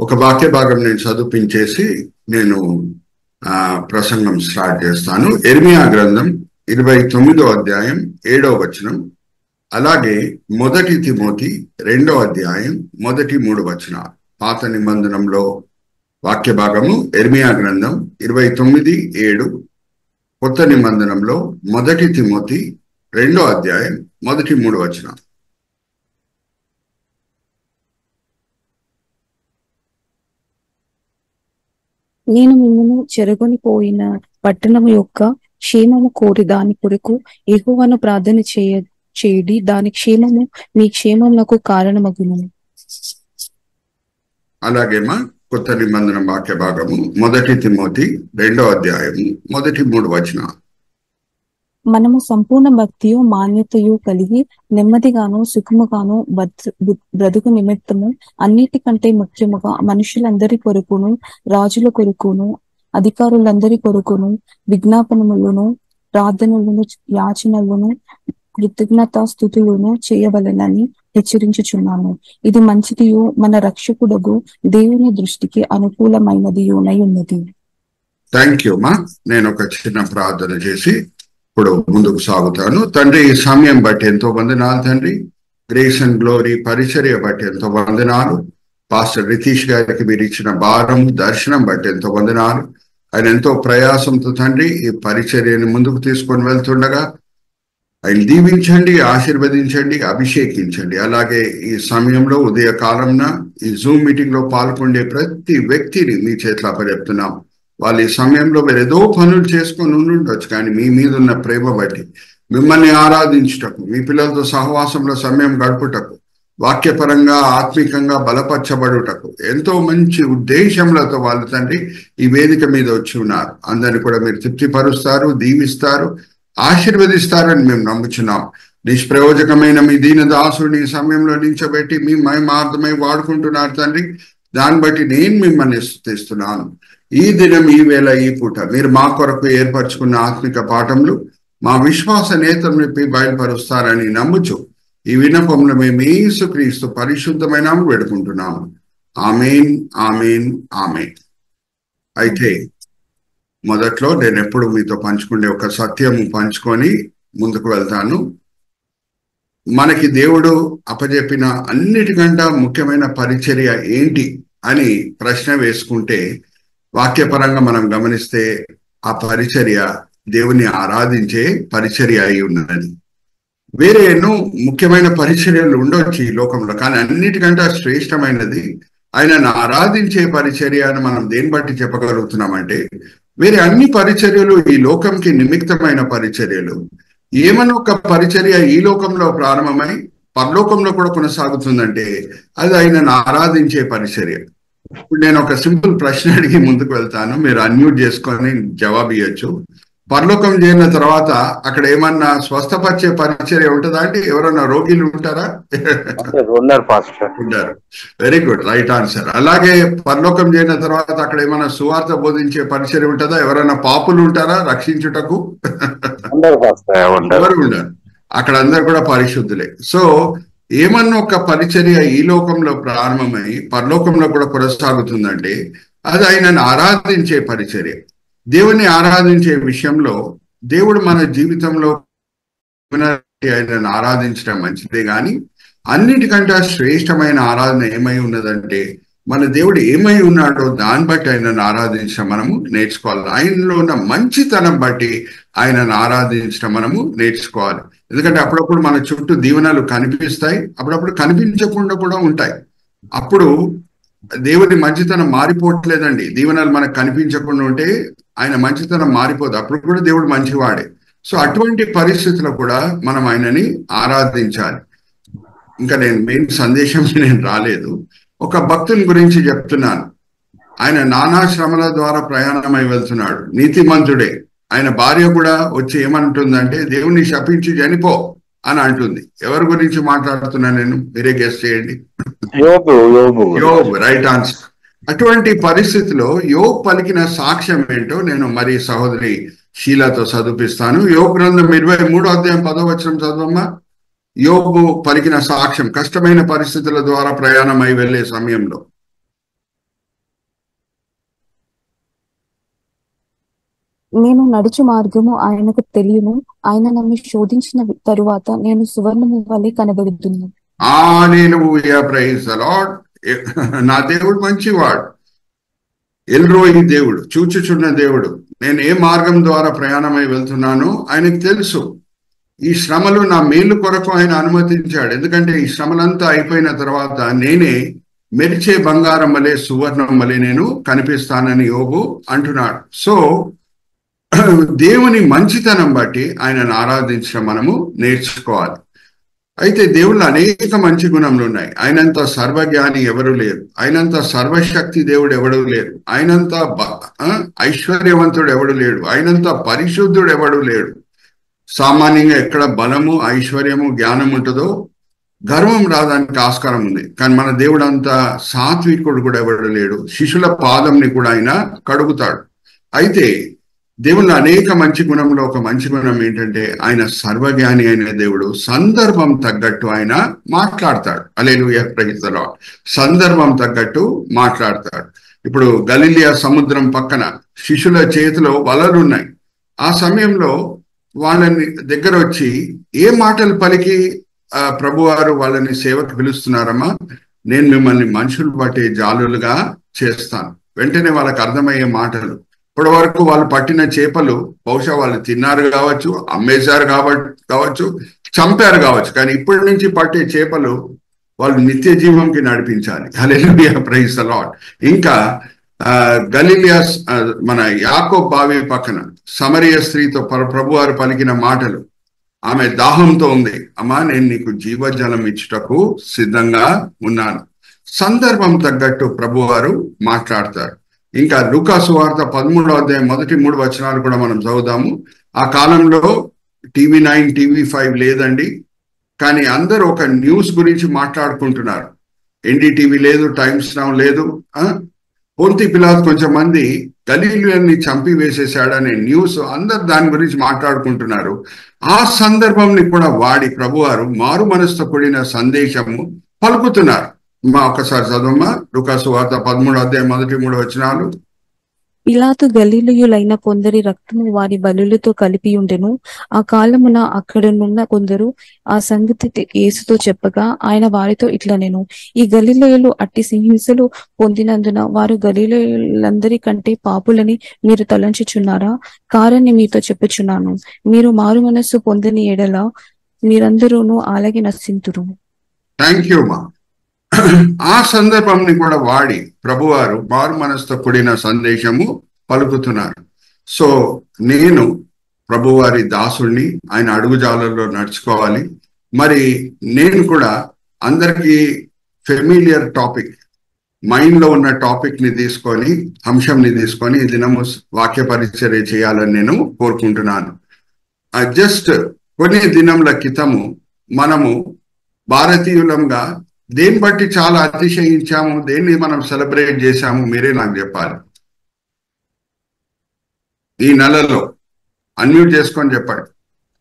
ఒక వాక్య భాగం నేను చదివించేసి నేను ప్రసంగం స్టార్ట్ చేస్తాను. ఇర్మియా గ్రంథం 29వ అధ్యాయం 7వ వచనం, అలాగే మొదటి తిమోతి 2వ అధ్యాయం మొదటి 3 వచనాలు. పాత నిబంధనంలో వాక్య భాగము ఇర్మియా గ్రంథం 29:7, కొత్త నిబంధనంలో మొదటి తిమోతి 2వ అధ్యాయం మొదటి 3 వచనాలు. నేను మిమ్మల్ని చెరగొని పోయిన పట్టణము యొక్క క్షేమము కోరి దాని కొరకు యెహోవాను ప్రార్థన చేయడి, దాని క్షేమము మీ క్షేమమునకు కారణమగును. అలాగేమా కొత్త నిబంధన వాక్య భాగము మొదటి తిమోతి 2వ అధ్యాయము మొదటి 3 వచనాలు. మనము సంపూర్ణ భక్తియు మాన్యతయు కలిగి నెమ్మదిగాను సుఖముగాను బ్రతుకు నిమిత్తము అన్నిటికంటే ముఖ్యముగా మనుషులందరి కొరకును, రాజుల కొరకును, అధికారులందరి కొరకును విజ్ఞాపనములను, ప్రార్థనలను, యాచనలను, కృతజ్ఞతా స్తుతులను చేయవలెనని హెచ్చరించుచున్నాను. ఇది మంచిదియు మన రక్షకుడగు దేవుని దృష్టికి అనుకూలమైనదియునై ఉన్నది. థ్యాంక్ యూ మా. నేను ఒక చిన్న ప్రార్థన చేసి ఇప్పుడు ముందుకు సాగుతాను. తండ్రి, ఈ సమయం బట్టి ఎంతో వందనాలు తండ్రి. గ్రేస్ అండ్ గ్లోరీ పరిచర్య బట్టి ఎంతో వందనాలు. పాస్టర్ రితీష్ గారికి మీరు ఇచ్చిన భారం దర్శనం బట్టి ఎంతో వందనాలు. ఆయన ఎంతో ప్రయాసంతో తండ్రి ఈ పరిచర్యని ముందుకు తీసుకొని వెళ్తుండగా ఆయన దీవించండి, ఆశీర్వదించండి, అభిషేకించండి. అలాగే ఈ సమయంలో ఉదయకాలంన ఈ జూమ్ మీటింగ్ లో పాల్గొనే ప్రతి వ్యక్తిని మీ చేతిలో అప్పచెప్తున్నాం. వాళ్ళు ఈ సమయంలో మీరు ఏదో పనులు చేసుకొని ఉండొచ్చు, కానీ మీ మీద ఉన్న ప్రేమ బట్టి మిమ్మల్ని ఆరాధించుటకు, మీ పిల్లలతో సహవాసంలో సమయం గడుపుటకు, వాక్యపరంగా ఆత్మికంగా బలపరచబడుటకు ఎంతో మంచి ఉద్దేశంలతో వాళ్ళు తండ్రి ఈ వేదిక మీద వచ్చి ఉన్నారు. అందరినీ కూడా మీరు తృప్తిపరుస్తారు, దీవిస్తారు, ఆశీర్వదిస్తారని మేము నమ్ముచున్నాం. నిష్ప్రయోజకమైన మీ దీన దాసుని ఈ సమయంలో నించబెట్టి మీ మహిమార్థమై వాడుకుంటున్నారు తండ్రి. దాన్ని బట్టి నేను మిమ్మల్ని స్తుతిస్తున్నాను. ఈ దినం, ఈ వేళ, ఈ పూట మీరు మా కొరకు ఏర్పరచుకున్న ఆత్మిక పాఠములు మా విశ్వాస నేతలను బయలుపరుస్తారని నమ్ముచు ఈ విన్నపంలో మేము యేసుక్రీస్తు పరిశుద్ధమైన వేడుకుంటున్నాము. ఆమేన్, ఆమేన్, ఆమేన్. అయితే మొదట్లో నేను ఎప్పుడు మీతో పంచుకునే ఒక సత్యము పంచుకొని ముందుకు వెళ్తాను. మనకి దేవుడు అప్పచెప్పిన అన్నిటికంటే ముఖ్యమైన పరిచర్య ఏంటి అని ప్రశ్న వేసుకుంటే, వాక్యపరంగా మనం గమనిస్తే ఆ పరిచర్య దేవుని ఆరాధించే పరిచర్య అయి ఉన్నది. వేరే ఎన్నో ముఖ్యమైన పరిచర్యలు ఉండొచ్చు ఈ లోకంలో, కానీ అన్నిటికంటే శ్రేష్టమైనది ఆయనను ఆరాధించే పరిచర్య అని మనం దేని బట్టి చెప్పగలుగుతున్నామంటే, వేరే అన్ని పరిచర్యలు ఈ లోకంకి నిమిత్తమైన పరిచర్యలు. ఏమన్నా ఒక పరిచర్య ఈ లోకంలో ప్రారంభమై పరలోకంలో కూడా కొనసాగుతుందంటే అది ఆయనను ఆరాధించే పరిచర్య. ఇప్పుడు నేను ఒక సింపుల్ ప్రశ్న అడిగి ముందుకు వెళ్తాను, మీరు అన్మ్యూట్ చేసుకొని జవాబు ఇవ్వచ్చు. పరలోకం చేరిన తర్వాత అక్కడ ఏమన్నా స్వస్థపరిచే పరిచర్య ఉంటుందా అండి? ఎవరన్నా రోగిలు ఉంటారా? ఉంటారు. Very good, right answer. అలాగే పరలోకం చేరిన తర్వాత అక్కడ ఏమన్నా సువార్త బోధించే పరిచర్య ఉంటుందా? ఎవరన్నా పాపులు ఉంటారా రక్షించుటకు? ఎవరు ఉండరు. అక్కడ అందరు కూడా పరిశుద్ధులే. సో ఏమన్నా ఒక పరిచర్య ఈ లోకంలో ప్రారంభమై పరలోకంలో కూడా కొనసాగుతుందంటే అది ఆయనను ఆరాధించే పరిచర్య. దేవుని ఆరాధించే విషయంలో దేవుడు మన జీవితంలో ఆయనను ఆరాధించడం మంచిదే, కానీ అన్నిటికంటే శ్రేష్టమైన ఆరాధన ఏమై ఉన్నదంటే మన దేవుడు ఏమై ఉన్నాడో దాన్ని బట్టి ఆయనను ఆరాధించడం మనము నేర్చుకోవాలి. ఆయనలో ఉన్న మంచితనం బట్టి ఆయనను ఆరాధించడం మనము నేర్చుకోవాలి. ఎందుకంటే అప్పుడప్పుడు మన చుట్టూ దీవెనలు కనిపిస్తాయి, అప్పుడప్పుడు కనిపించకుండా కూడా ఉంటాయి. అప్పుడు దేవుని మంచితనం మారిపోవట్లేదండి. దీవెనలు మనకు కనిపించకుండా ఉంటే ఆయన మంచితనం మారిపోదు, అప్పుడు కూడా దేవుడు మంచివాడే. సో అటువంటి పరిస్థితుల్లో కూడా మనం ఆయనని ఆరాధించాలి. ఇంకా నేను మెయిన్ సందేశం నేను రాలేదు, ఒక భక్తుని గురించి చెప్తున్నాను. ఆయన నానా శ్రమల ద్వారా ప్రయాణమై వెళ్తున్నాడు, నీతిమంతుడే. ఆయన భార్య కూడా వచ్చి ఏమంటుందంటే దేవుణ్ణి శపించి చనిపో అని అంటుంది. ఎవరి గురించి మాట్లాడుతున్నా నేను? మీరే గెస్ చేయండి. యోబు, రైట్ ఆన్సర్. అటువంటి పరిస్థితిలో యోబు పలికిన సాక్ష్యం ఏంటో నేను మరి సహోదరి షీలాతో చదివిస్తాను. యోబు గ్రంథం 23వ అధ్యాయం 10వ వచనం చదవమ్మా. యోబు పలికిన సాక్ష్యం కష్టమైన పరిస్థితుల ద్వారా ప్రయాణమై వెళ్లే సమయంలో. నేను నడుచు మార్గము ఆయనకు తెలియను. ఆయన నన్ను శోధించిన తరువాత నేను సువర్ణము వలె కనబడుతున్నాను. హల్లెలూయా, ప్రైజ్ ది లార్డ్. నా దేవుడు మంచివాడు, ఎల్రోయి దేవుడు, చూచుచున్న దేవుడు. నేను ఏ మార్గం ద్వారా ప్రయాణమై వెళ్తున్నానో ఆయనకు తెలుసు. ఈ శ్రమలు నా మేలు కొరకు ఆయన అనుమతించాడు. ఎందుకంటే ఈ శ్రమలంతా అయిపోయిన తర్వాత నేనే మెరిచే బంగారం వలె, సువర్ణం వలె నేను కనిపిస్తానని యోబు అంటున్నాడు. సో దేవుని మంచితనం బట్టి ఆయనను ఆరాధించడం మనము నేర్చుకోవాలి. అయితే దేవుళ్ళు అనేక మంచి గుణములు ఉన్నాయి. ఆయనంత సర్వజ్ఞాని ఎవరు లేరు, ఆయనంత సర్వశక్తి దేవుడు ఎవడు లేరు, ఆయనంత ఐశ్వర్యవంతుడు ఎవడు లేడు, ఆయనంత పరిశుద్ధుడు ఎవడు లేడు. సామాన్యంగా ఎక్కడ బలము, ఐశ్వర్యము, జ్ఞానం ఉంటుందో గర్వం రావడానికి ఆస్కారం ఉంది. కానీ మన దేవుడు అంత సాత్వికుడు కూడా ఎవడు లేడు. శిశుల పాదంని కూడా ఆయన కడుగుతాడు. అయితే దేవుని అనేక మంచి గుణంలో ఒక మంచి గుణం ఏంటంటే ఆయన సర్వజ్ఞాని అయిన దేవుడు. సందర్భం తగ్గట్టు ఆయన మాట్లాడతాడు. హల్లెలూయా, ప్రైజ్ ది లార్డ్. సందర్భం తగ్గట్టు మాట్లాడతాడు. ఇప్పుడు గలిలియా సముద్రం పక్కన శిశుల చేతిలో వలలున్నాయి. ఆ సమయంలో వాళ్ళని దగ్గర వచ్చి ఏ మాటలు పలికి ప్రభువారు వాళ్ళని సేవకు పిలుస్తున్నారమ్మా, నేను మిమ్మల్ని మనుషులు పట్టే జాలులుగా చేస్తాను. వెంటనే వాళ్ళకి అర్థమయ్యే మాటలు. ఇప్పటి వరకు వాళ్ళు పట్టిన చేపలు బహుశా వాళ్ళు తిన్నారు కావచ్చు, అమ్మేశారు కావచ్చు, చంపారు కావచ్చు. కానీ ఇప్పటి నుంచి పట్టే చేపలు వాళ్ళు నిత్య జీవంకి నడిపించాలి. హల్లెలూయా, ప్రైజ్ ది లార్డ్. ఇంకా గలిలియా మన యాకోబు బావి పక్కన సమరయ స్త్రీతో ప్రభువారు పలికిన మాటలు. ఆమె దాహంతో ఉంది. అమ్మా, నేను నీకు జీవజలం ఇచ్చుటకు సిద్ధంగా ఉన్నాను. సందర్భం తగ్గట్టు ప్రభువారు మాట్లాడతారు. ఇంకా లూకా సువార్త 13వ అధ్యాయం మొదటి 3 వచనాలు కూడా మనం చదువుదాము. ఆ కాలంలో టీవీ 9, టీవీ 5 లేదండి. కానీ అందరూ ఒక న్యూస్ గురించి మాట్లాడుకుంటున్నారు. ఎన్డీటీవీ లేదు, టైమ్స్ నౌ లేదు. పొంతి పిలాతు కొంచెం మంది గలీలియన్ని చంపి వేసేసాడనే న్యూస్, అందరు దాని గురించి మాట్లాడుకుంటున్నారు. ఆ సందర్భంని కూడా వాడి ప్రభువారు మారు మనసుతో కూడిన సందేశము పలుకుతున్నారు. ఒకసారి చదవమ్మా, లూకా సువార్త 13వ అధ్యాయం మొదటి 3 వచనాలు. పిలాతు గలిలయులైన కొందరి రక్తము వారి బలులతో కలిపి ఉండెను. ఆ కాలమున అక్కడనున్న కొందరు ఆ సంగతి యేసుతో చెప్పగా ఆయన వారితో ఇట్లనెను, ఈ గలిలయులు అట్టి హింసలు పొందినందున వారు గలిలయులందరి కంటే పాపులని మీరు తలంచుచున్నారా? కారని మీతో చెప్పుచున్నాను. మీరు మారు మనస్సు పొందని ఎడల మీరందరూను అలాగే నశింతురు. థ్యాంక్ యూ మా. ఆ సందర్భంని కూడా వాడి ప్రభువారు మారు మనసుతో కూడిన సందేశము పలుకుతున్నారు. సో నేను ప్రభువారి దాసుడిని, ఆయన అడుగుజాలల్లో నడుచుకోవాలి. మరి నేను కూడా అందరికీ ఫెమిలియర్ టాపిక్, మైండ్ లో ఉన్న టాపిక్ ని తీసుకొని, అంశంని తీసుకొని ఈ దినము వాక్య పరిచర్య చేయాలని నేను కోరుకుంటున్నాను. జస్ట్ కొన్ని దినముల క్రితము మనము భారతీయులంగా దేన్ని బట్టి చాలా అతిశయించాము, దేన్ని మనం సెలబ్రేట్ చేశాము, మీరే నాకు చెప్పాలి. ఈ నెలలో అన్మ్యూట్ చేసుకొని చెప్పండి.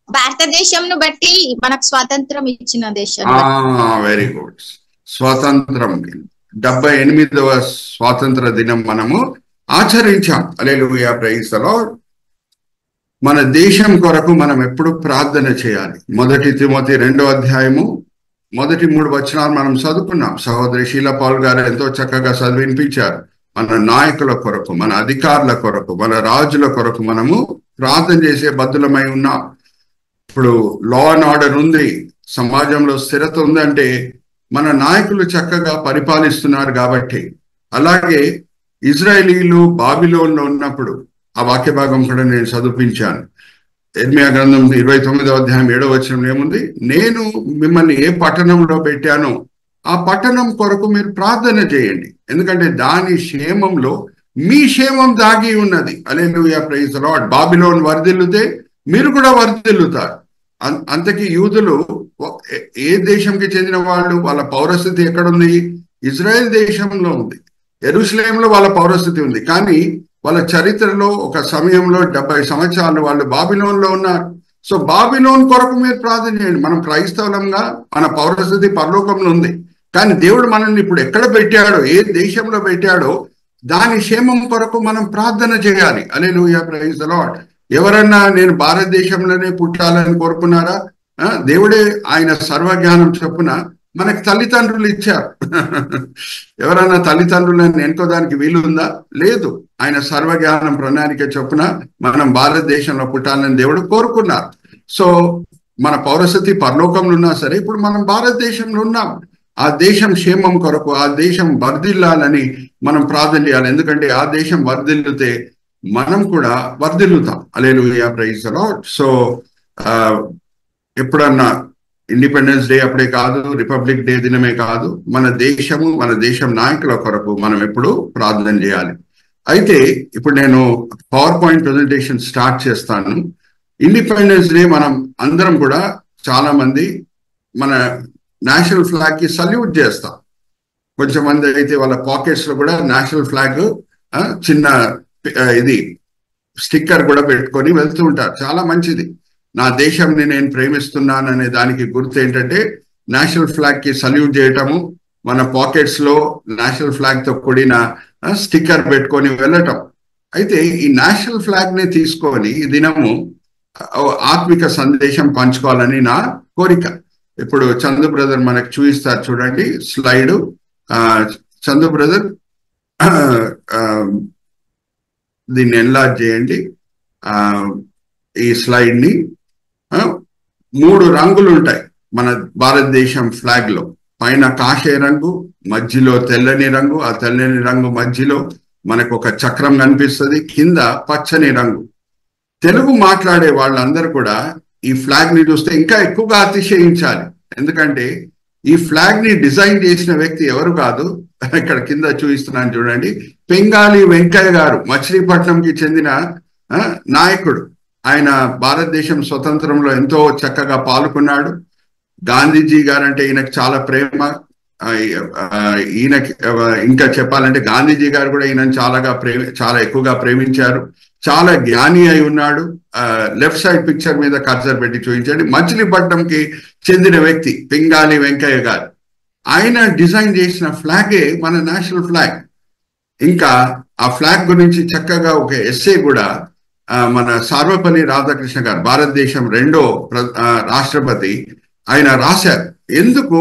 భారతదేశంను బట్టి మనకు స్వాతంత్రం ఇచ్చిన దేశం. Very good. స్వాతంత్రం 78వ స్వాతంత్ర దినం మనము ఆచరించాం. హల్లెలూయా, ప్రైజ్ ది లార్డ్. మన దేశం కొరకు మనం ఎప్పుడు ప్రార్థన చేయాలి. 1 తిమోతి 2వ అధ్యాయము మొదటి 3 వచనాలు మనం చదువుకున్నాం. సహోదరి షీలా పాల్ గారు ఎంతో చక్కగా చదివినిపించారు. మన నాయకుల కొరకు, మన అధికారుల కొరకు, మన రాజుల కొరకు మనము ప్రార్థన చేసే బద్దులమై ఉన్నాం. ఇప్పుడు లా అండ్ ఆర్డర్ ఉంది, సమాజంలో స్థిరత ఉందంటే మన నాయకులు చక్కగా పరిపాలిస్తున్నారు కాబట్టి. అలాగే ఇజ్రాయేలీలు బాబిలోన్లో ఉన్నప్పుడు ఆ వాక్య భాగం కూడా నేను చదివించాను. ఇర్మియా గ్రంథం 29వ అధ్యాయం 7వ వచనంలో ఏముంది? నేను మిమ్మల్ని ఏ పట్టణంలో పెట్టానో ఆ పట్టణం కొరకు మీరు ప్రార్థన చేయండి, ఎందుకంటే దాని క్షేమంలో మీ క్షేమం దాగి ఉన్నది. హల్లెలూయా, ప్రైజ్ ది లార్డ్. బాబిలోన్ వర్ధిల్లుతే మీరు కూడా వర్ధిల్లుతారు. అంతకీ యూదులు ఏ దేశంకి చెందిన వాళ్ళు, వాళ్ళ పౌరస్థితి ఎక్కడుంది? ఇజ్రాయెల్ దేశంలో ఉంది. యెరూషలేంలో వాళ్ళ పౌరస్థితి ఉంది. కానీ వాళ్ళ చరిత్రలో ఒక సమయంలో 70 సంవత్సరాలు వాళ్ళు బాబిలోన్లో ఉన్నారు. సో బాబిలోన్ కొరకు మీరు ప్రార్థన చేయండి. మనం క్రైస్తవులంగా మన పౌరస్థితి పరలోకంలో ఉంది. కానీ దేవుడు మనల్ని ఇప్పుడు ఎక్కడ పెట్టాడో, ఏ దేశంలో పెట్టాడో దాని క్షేమం కొరకు మనం ప్రార్థన చేయాలి. హల్లెలూయా, ప్రైజ్ ది లార్డ్. ఎవరన్నా నేను భారతదేశంలోనే పుట్టాలని కోరుకున్నారా? దేవుడే ఆయన సర్వజ్ఞానం చొప్పున మనకు తల్లిదండ్రులు ఇచ్చారు. ఎవరైనా తల్లిదండ్రులను ఎన్నుకోదానికి వీలుందా? లేదు. ఆయన సర్వజ్ఞానం ప్రణాళిక చొప్పున మనం భారతదేశంలో పుట్టాలని దేవుడు కోరుకున్నారు. సో మన పౌరసతి పరలోకంలో ఉన్నా సరే ఇప్పుడు మనం భారతదేశంలో ఉన్నాం. ఆ దేశం క్షేమం కొరకు, ఆ దేశం వర్ధిల్లాలని మనం ప్రార్థన చేయాలి. ఎందుకంటే ఆ దేశం వర్ధిల్లితే మనం కూడా వర్ధిల్లుతాం. హల్లెలూయా, ప్రైజ్ ది లార్డ్. సో ఎప్పుడన్నా ఇండిపెండెన్స్ డే అప్పుడే కాదు, రిపబ్లిక్ డే దినమే కాదు, మన దేశము, మన దేశం నాయకుల కొరకు మనం ఎప్పుడు ప్రార్థన చేయాలి. అయితే ఇప్పుడు నేను పవర్ పాయింట్ ప్రెజెంటేషన్ స్టార్ట్ చేస్తాను. ఇండిపెండెన్స్ డే మనం అందరం కూడా చాలా మంది మన నేషనల్ ఫ్లాగ్ కి సల్యూట్ చేస్తాం. కొంచెం మంది అయితే వాళ్ళ పాకెట్స్ లో కూడా నేషనల్ ఫ్లాగ్ చిన్న ఇది స్టిక్కర్ కూడా పెట్టుకొని వెళ్తూ ఉంటారు. చాలా మంచిది. నా దేశంని నేను ప్రేమిస్తున్నాను అనే దానికి గుర్తు ఏంటంటే నేషనల్ ఫ్లాగ్ కి సల్యూట్ చేయటము, మన పాకెట్స్ లో నేషనల్ ఫ్లాగ్ తో కూడిన స్టిక్కర్ పెట్టుకొని వెళ్ళటం. అయితే ఈ నేషనల్ ఫ్లాగ్ ని తీసుకొని ఈ దినము ఆత్మిక సందేశం పంచుకోవాలని నా కోరిక. ఇప్పుడు చందు బ్రదర్ మనకు చూపిస్తారు, చూడండి స్లైడ్. చందు బ్రదర్ దీన్ని ఎన్లార్జ్ చేయండి. ఈ స్లైడ్ ని 3 రంగులు ఉంటాయి మన భారతదేశం ఫ్లాగ్ లో. పైన కాషాయ రంగు, మధ్యలో తెల్లని రంగు, ఆ తెల్లని రంగు మధ్యలో మనకు ఒక చక్రం కనిపిస్తుంది, కింద పచ్చని రంగు. తెలుగు మాట్లాడే వాళ్ళందరూ కూడా ఈ ఫ్లాగ్ ని చూస్తే ఇంకా ఎక్కువగా అతిశయించాలి. ఎందుకంటే ఈ ఫ్లాగ్ ని డిజైన్ చేసిన వ్యక్తి ఎవరు కాదు, ఇక్కడ కింద చూపిస్తున్నాను చూడండి, పెంగాలి వెంకయ్య గారు, మచిలీపట్నంకి చెందిన నాయకుడు. ఆయన భారతదేశం స్వతంత్రంలో ఎంతో చక్కగా పాల్గొన్నాడు. గాంధీజీ గారు అంటే ఈయనకు చాలా ప్రేమ. ఈయనకి ఇంకా చెప్పాలంటే గాంధీజీ గారు కూడా ఈయనను చాలా ఎక్కువగా ప్రేమించారు. చాలా జ్ఞాని అయి ఉన్నాడు. లెఫ్ట్ సైడ్ పిక్చర్ మీద కర్సర్ పెట్టి చూపించండి. మచిలీపట్నంకి చెందిన వ్యక్తి పింగాలి వెంకయ్య గారు. ఆయన డిజైన్ చేసిన ఫ్లాగే మన నేషనల్ ఫ్లాగ్. ఇంకా ఆ ఫ్లాగ్ గురించి చక్కగా ఒక ఎస్సే కూడా మన సర్వపల్లి రాధాకృష్ణ గారు, భారతదేశం 2వ రాష్ట్రపతి, ఆయన రాశారు. ఎందుకు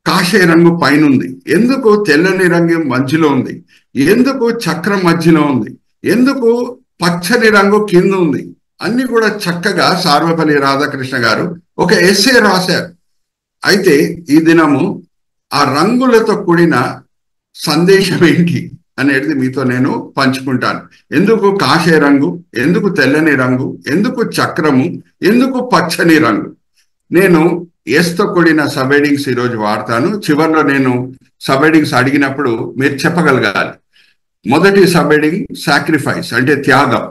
కాషాయ రంగు పైన ఉంది, ఎందుకు తెల్లని రంగు మధ్యలో ఉంది, ఎందుకు చక్రం మధ్యలో ఉంది, ఎందుకు పచ్చని రంగు కింద ఉంది, అన్ని కూడా చక్కగా సర్వపల్లి రాధాకృష్ణ గారు ఒక ఎస్సే రాశారు. అయితే ఈ దినము ఆ రంగులతో కూడిన సందేశం ఏంటి అనేది మీతో నేను పంచుకుంటాను. ఎందుకు కాషాయ రంగు, ఎందుకు తెల్లని రంగు, ఎందుకు చక్రము, ఎందుకు పచ్చని రంగు. నేను ఎస్తో కూడిన సబ్హెడింగ్స్ ఈరోజు వాడతాను. చివరిలో నేను సబ్హెడింగ్స్ అడిగినప్పుడు మీరు చెప్పగలగాలి. మొదటి సబ్హెడింగ్ సాక్రిఫైస్ అంటే త్యాగం,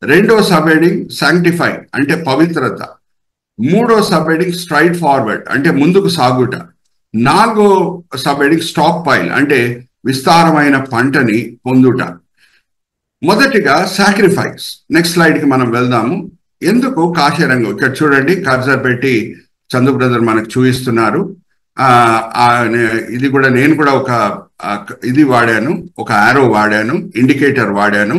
2వ సబ్హెడింగ్ సాంక్టిఫై అంటే పవిత్రత, 3వ సబ్హెడింగ్ స్ట్రైట్ ఫార్వర్డ్ అంటే ముందుకు సాగుట, 4వ సబ్హెడింగ్ స్టాక్ పైల్ అంటే విస్తారమైన పంటని పొందుట. మొదటిగా సాక్రిఫైస్. నెక్స్ట్ స్లైడ్ కి మనం వెళ్దాము. ఎందుకు కాషాయ రంగు, ఇక్కడ చూడండి కర్సర్ పెట్టి చందు బ్రదర్ మనకు చూపిస్తున్నారు. ఇది కూడా నేను కూడా ఒక ఇది వాడాను, ఒక ఆరో వాడాను, ఇండికేటర్ వాడాను.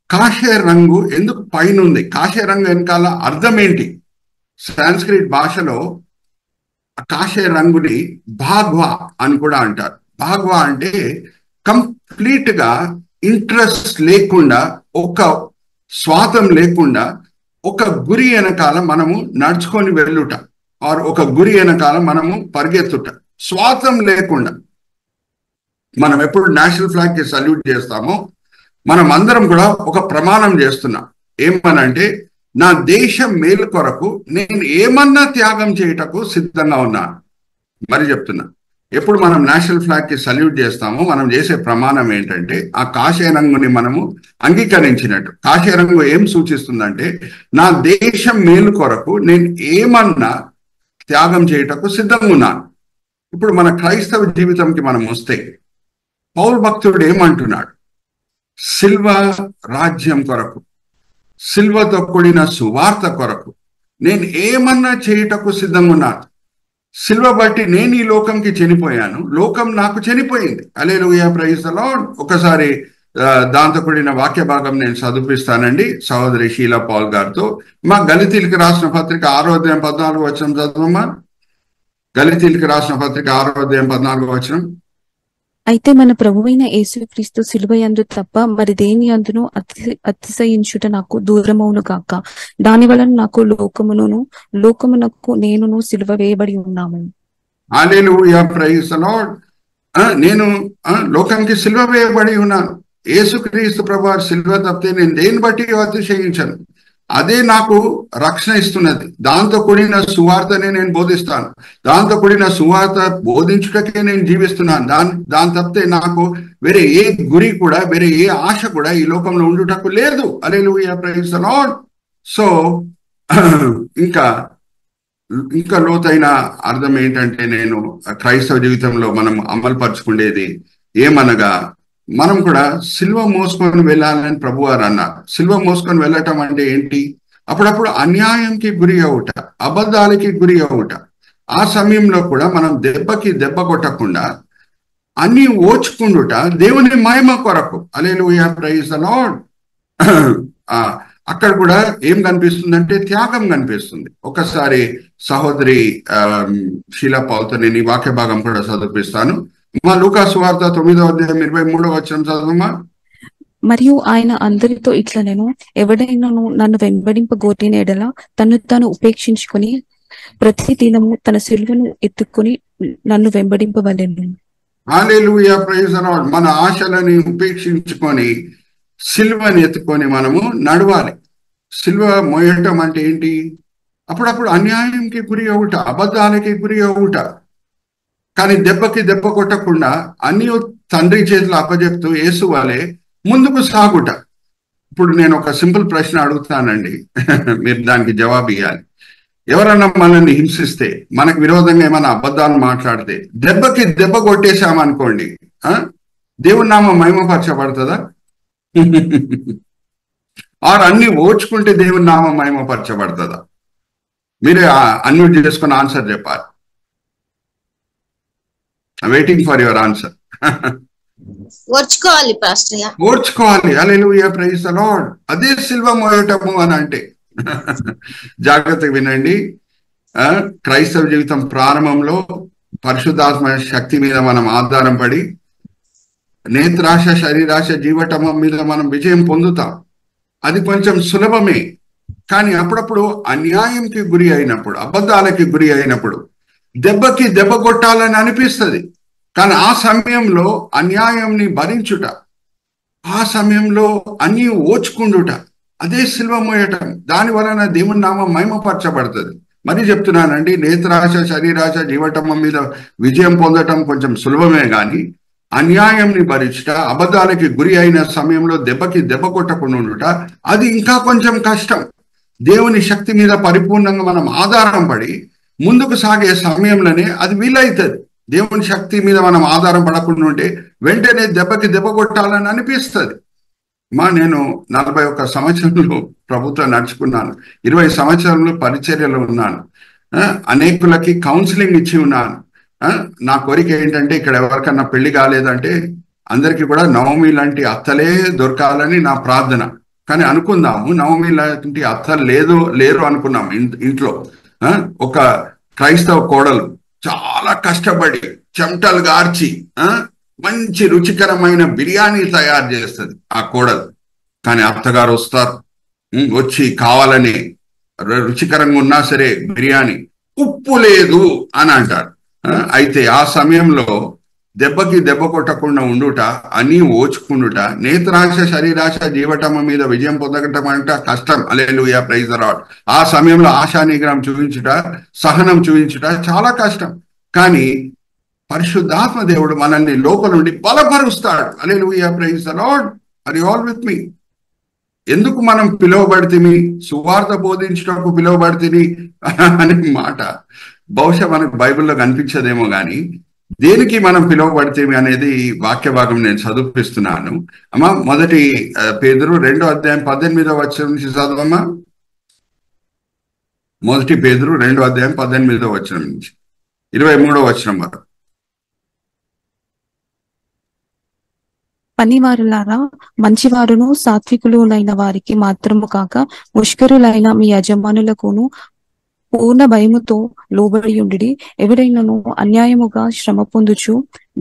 కాషాయ రంగు ఎందుకు పైన ఉంది, కాషాయ రంగు వెనకాల అర్థం ఏంటి? సాంస్క్రిట్ భాషలో కాషాయ రంగుని భాగ్వా అని కూడా అంటారు. భాగ్వా అంటే కంప్లీట్ గా ఇంట్రెస్ట్ లేకుండా, ఒక స్వాతం లేకుండా, ఒక గురి వెనకాల మనము నడుచుకొని వెళ్ళుట, ఆర్ ఒక గురి వెనకాల మనము పరిగెత్తుట, స్వాతం లేకుండా. మనం ఎప్పుడు నేషనల్ ఫ్లాగ్ కి సల్యూట్ చేస్తామో మనం అందరం కూడా ఒక ప్రమాణం చేస్తున్నాం. ఏమనంటే నా దేశం మేలు కొరకు నేను ఏమన్నా త్యాగం చేయటకు సిద్ధంగా ఉన్నాను. మరి చెప్తున్నా, ఎప్పుడు మనం నేషనల్ ఫ్లాగ్ కి సల్యూట్ చేస్తామో మనం చేసే ప్రమాణం ఏంటంటే ఆ కాషాయ రంగుని మనము అంగీకరించినట్టు. కాషాయ రంగు ఏం సూచిస్తుందంటే నా దేశం మేలు కొరకు నేను ఏమన్నా త్యాగం చేయటకు సిద్ధంగా ఉన్నాను. ఇప్పుడు మన క్రైస్తవ జీవితంకి మనం వస్తే పౌలు భక్తుడు ఏమంటున్నాడు? సిల్వ రాజ్యం కొరకు, సిల్వతో కూడిన సువార్త కొరకు నేను ఏమన్నా చేయటకు సిద్ధంగా ఉన్నాను. సిల్వ బట్టి నేను ఈ లోకంకి చనిపోయాను, లోకం నాకు చనిపోయింది. హల్లెలూయా, ప్రైజ్ ది లార్డ్. ఒకసారి దాంతో కూడిన వాక్య భాగం నేను చదివిస్తానండి సహోదరి షీలా పాల్ గారితో. మా గలితీలకు రాసిన పత్రిక 6వ అధ్యాయం 14వ వచనం చదవమ్మా. గలితీలకు రాసిన పత్రిక 6వ అధ్యాయం 14వ వచనం. అయితే మన ప్రభువైన యేసుక్రీస్తు సిలువ యందు తప్ప మరి దేని యందును అతిశయించుట నాకు దూరమవును గాక. దాని వలన నాకు లోకమునకు నేనును సిలువ వేయబడి ఉన్నాము. హల్లెలూయా, ప్రైజ్ ది లార్డ్. నేను లోకానికి సిలువ వేయబడి ఉన్నాను. యేసుక్రీస్తు ప్రభువారి సిలువ తప్పితే నేను దేని బట్టి అతిశయించను. అదే నాకు రక్షణ ఇస్తున్నది. దాంతో కూడిన సువార్తనే నేను బోధిస్తాను. దాంతో కూడిన సువార్త బోధించుటకే నేను జీవిస్తున్నాను. దాని తప్పితే నాకు వేరే ఏ గురి కూడా, వేరే ఏ ఆశ కూడా ఈ లోకంలో ఉండుటకు లేదు. Hallelujah, praise the lord. So ఇంకా లోతైన అర్థం ఏంటంటే, నేను క్రైస్తవ జీవితంలో మనం అమలుపరుచుకునేది ఏమనగా, మనం కూడా సిల్వ మోసుకొని వెళ్ళాలని ప్రభువారు అన్నారు. సిల్వ మోసుకొని వెళ్ళటం అంటే ఏంటి? అప్పుడప్పుడు అన్యాయంకి గురి అవుట, అబద్ధాలకి గురి అవుట. ఆ సమయంలో కూడా మనం దెబ్బకి దెబ్బ కొట్టకుండా అన్ని ఓచుకుండుట దేవుని మహిమ కొరకు. హల్లెలూయా, ప్రైజ్ ది లార్డ్. అక్కడ కూడా ఏం కనిపిస్తుందంటే త్యాగం కనిపిస్తుంది. ఒకసారి సహోదరి షీలా పాల్తో నేను ఈ వాక్య భాగం కూడా చదివిస్తాను. మా లూకా సువార్త 9వ అధ్యాయం 23వ వచనం చదవమ్మా. మరియు ఆయన అందరితో ఇట్లా, నేను ఎవడైనాను నన్ను వెంబడింపగోరిన ఎడల తను తాను ఉపేక్షించుకొని ప్రతి దినము తన సిలువను ఎత్తుకొని నన్ను వెంబడింపవలెను. హల్లెలూయా, ప్రైజ్ ది లార్డ్. మన ఆశలని ఉపేక్షించుకొని సిలువని ఎత్తుకొని మనము నడవాలి. సిలువ మోయటం అంటే ఏంటి? అప్పుడప్పుడు అన్యాయంకి గురి అవుట, అబద్ధాలకి గురి అవుట. కానీ దెబ్బకి దెబ్బ కొట్టకుండా అన్ని తండ్రి చేతిలో అప్పచెప్తూ యేసు వలె ముందుకు సాగుట. ఇప్పుడు నేను ఒక సింపుల్ ప్రశ్న అడుగుతానండి, మీరు దానికి జవాబు ఇవ్వాలి. ఎవరన్నా మనల్ని హింసిస్తే, మనకు విరోధంగా ఏమైనా అబద్ధాలు మాట్లాడితే దెబ్బకి దెబ్బ కొట్టేశామనుకోండి, దేవుని నామం మహిమపరచబడుతుందా? ఆరు అన్ని ఓచుకుంటే దేవుని నామం మహిమపరచబడుతుందా? మీరే అన్మ్యూట్ చేసుకుని ఆన్సర్ చెప్పాలి. Waiting for your answer. ఓర్చుకోవాలి పాస్టర్. ఓర్చుకోవాలి. Hallelujah, praise the Lord. అదే సిల్వ మోయటము అని అంటే. జాగ్రత్తగా వినండి. క్రైస్తవ జీవితం ప్రారంభంలో పరిశుద్ధాత్మ శక్తి మీద మనం ఆధారం పడి నేత్రాశ, శరీరాశ, జీవటమం మీద మనం విజయం పొందుతాం. అది కొంచెం సులభమే. కానీ అప్పుడప్పుడు అన్యాయంకి గురి అయినప్పుడు, అబద్ధాలకి గురి అయినప్పుడు దెబ్బకి దెబ్బ కొట్టాలని అనిపిస్తుంది. కానీ ఆ సమయంలో అన్యాయంని భరించుట, ఆ సమయంలో అన్ని ఓచుకుండుట, అదే సిల్వ మోయటం. దాని వలన దేవుని నామం మహిమపరచబడుతుంది. మరి చెప్తున్నానండి, నేత్రాశ, శరీరాశ, జీవటమం మీద విజయం పొందటం కొంచెం సులభమే. కానీ అన్యాయంని భరించుట, అబద్ధాలకి గురి అయిన సమయంలో దెబ్బకి దెబ్బ కొట్టకుండా ఉండుట, అది ఇంకా కొంచెం కష్టం. దేవుని శక్తి మీద పరిపూర్ణంగా మనం ఆధారం పడి ముందుకు సాగే సమయంలోనే అది వీలవుతుంది. దేవుని శక్తి మీద మనం ఆధారం పడకుండా ఉంటే వెంటనే దెబ్బకి దెబ్బ కొట్టాలని అనిపిస్తుంది. నేను 41 సంవత్సరంలో ప్రభుత్వం నడుచుకున్నాను. 20 సంవత్సరంలో పరిచర్యలో ఉన్నాను. అనేకులకి కౌన్సిలింగ్ ఇచ్చి ఉన్నాను. నా కోరిక ఏంటంటే, ఇక్కడ ఎవరికన్నా పెళ్లి కాలేదంటే అందరికీ కూడా నవమి లాంటి అత్తలే దొరకాలని నా ప్రార్థన. కానీ అనుకుందాము, నవమి లాంటి అత్తలు లేరు అనుకున్నాము ఇంట్లో. ఒక క్రైస్తవ కోడలు చాలా కష్టపడి చెమటలు గార్చి మంచి రుచికరమైన బిర్యానీ తయారు చేస్తుంది ఆ కోడలు. కానీ అత్తగారు వస్తారు, వచ్చి కావాలని రుచికరంగా ఉన్నా సరే బిర్యానీ ఉప్పు లేదు అని అంటారు. అయితే ఆ సమయంలో దెబ్బకి దెబ్బ కొట్టకుండా ఉండుట, అన్నీ ఓచుకుండుట, నేత్రాశ, శరీరాశ, జీవటమ మీద విజయం పొందటం అంటే కష్టం. Hallelujah, praise the lord. ఆ సమయంలో ఆశా నిగ్రహం చూపించుట, సహనం చూపించుట చాలా కష్టం. కానీ పరిశుద్ధాత్మ దేవుడు మనల్ని లోపల నుండి బలపరుస్తాడు. Hallelujah, praise the Lord. Are you all with me? ఎందుకు మనం పిలువబడితిమి, సువార్త బోధించటకు పిలువబడితిని అనే మాట బహుశా మనకు బైబిల్లో కనిపించదేమో, కానీ దేనికి మనం పిలువబడితేమి అనేది వాక్య భాగం నేను చదివిస్తున్నాను. అమ్మా, 1 పేతురు 2వ అధ్యాయం 18వ వచనం నుంచి చదవమ్మా. 1 పేతురు 2వ అధ్యాయం 18వ వచనం నుంచి 23వ వచనం వరకు. పనివారులారా, మంచివారును సాత్వికులునైన వారికి మాత్రము కాక ముష్కరులైన మీ యజమానులకును పూర్ణ భయముతో లోబడి ఉండి, ఎవరైనాను అన్యాయముగా శ్రమ పొందుచు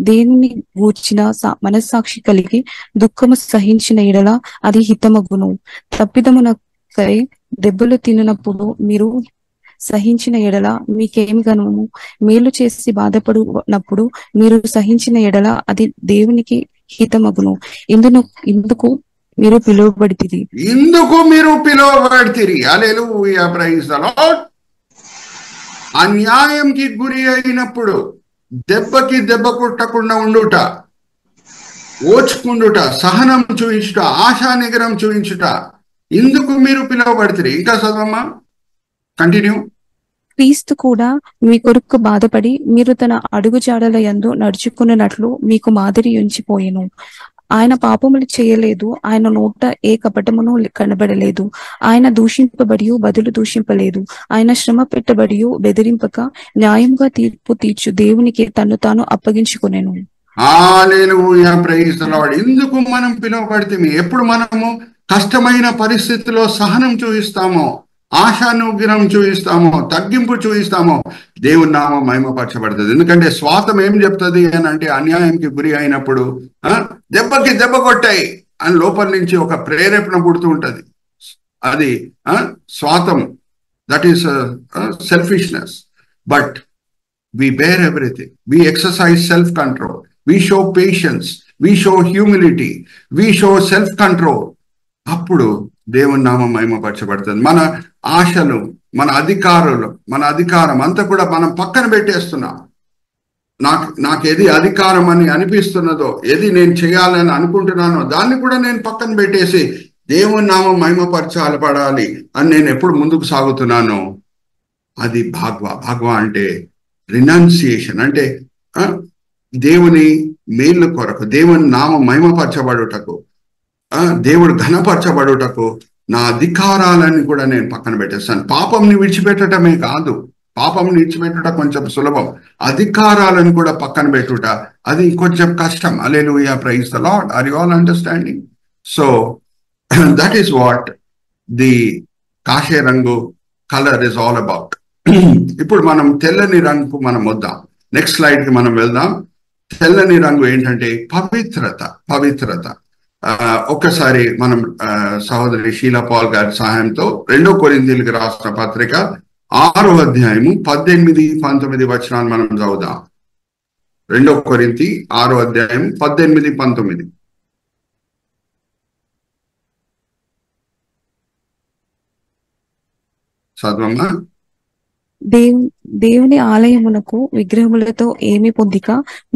దేవుని గూర్చిన మనస్సాక్షి కలిగి దుఃఖము సహించిన ఎడల అది హితమగును. తప్పిదమునకై దెబ్బలు తిన్నప్పుడు మీరు సహించిన ఎడల మీకేమి గనుము? మేలు చేసి బాధపడినప్పుడు మీరు సహించిన ఎడల అది దేవునికి హితమగును. ఇందుకు మీరు పిలువబడితిరి. హల్లెలూయా, ప్రైజ్ ది లార్డ్. అన్యాయంకి గురి అయినప్పుడు దెబ్బకి దెబ్బ కొట్టకుండా ఉండుట, ఓచుకుండుట, సహనం చూయించుట, ఆశా నిగ్రహం చూయించుట, ఇందుకు మీరు పిలువబడితిరి. ఇంకా చదవమ్మా, కంటిన్యూ. క్రీస్తు కూడా మీ కొరకు బాధపడి మీరు తన అడుగుజాడల యందు నడుచుకున్నట్లు మీకు మాదిరి ఉంచిపోయెను. ఆయన పాపములు చేయలేదు, ఆయన నోట ఏ కపటమును కనబడలేదు. ఆయన దూషింపబడి బదులు దూషింపలేదు. ఆయన శ్రమ పెట్టబడి బెదిరింపక న్యాయంగా తీర్పు తీర్చు దేవునికి తను తాను అప్పగించుకొనెను. హల్లెలూయా, ప్రైజ్ ది లార్డ్. ఇందుకు మనం పిలువబడితే, ఎప్పుడు మనము కష్టమైన పరిస్థితిలో సహనం చూపిస్తామో, ఆశానుగ్రహం చూపిస్తామో, తగ్గింపు చూపిస్తామో, దేవుని నామం మహిమపరచబడుతుంది. ఎందుకంటే స్వాతం ఏం చెప్తుంది అని అంటే, అన్యాయంకి గురి అయినప్పుడు దెబ్బకి దెబ్బ కొట్టాయి అని లోపల నుంచి ఒక ప్రేరేపణ పుడుతూ ఉంటది. అది స్వాతం, that is selfishness. But we bear everything. We exercise self-control. We show patience. We show humility. We show self-control. అప్పుడు దేవుని నామం మహిమపరచబడుతుంది. మన ఆశలు, మన అధికారం అంతా కూడా మనం పక్కన పెట్టేస్తున్నాం. నాకు ఏది అధికారం అని అనిపిస్తున్నదో, ఏది నేను చేయాలని అనుకుంటున్నానో దాన్ని కూడా నేను పక్కన పెట్టేసి దేవుని నామం మహిమపరచాలపడాలి అని నేను ఎప్పుడు ముందుకు సాగుతున్నానో అది భాగ్వ అంటే రినౌన్సియేషన్. అంటే దేవుని మేలు కొరకు, దేవుని నామం మహిమపరచబడుటకు, దేవుడు ఘనపరచబడుటకు నా అధికారాలని కూడా నేను పక్కన పెట్టేస్తాను. పాపంని విడిచిపెట్టడమే కాదు, పాపంని విడిచిపెట్టుట కొంచెం సులభం, అధికారాలను కూడా పక్కన పెట్టుట అది కొంచెం కష్టం. Hallelujah, praise the Lord. Are you all understanding? So that is what the కాషాయ రంగు కలర్ ఇస్ ఆల్ అబౌట్. ఇప్పుడు మనం తెల్లని రంగు మనం వద్దాం. నెక్స్ట్ స్లైడ్ కి మనం వెళ్దాం. తెల్లని రంగు ఏంటంటే పవిత్రత. ఒక్కసారి మనం సహోదరి షీలా పాల్ గారి సహాయంతో 2 కొరింథీయులకు రాసిన పత్రిక 6వ అధ్యాయము 18-19 వచనాలు మనం చదువుదాం. 2 కొరింథీ 6వ అధ్యాయం 18-19. చదవమ్మా. దేవుని ఆలయమునకు విగ్రహములతో ఏమి పొందిక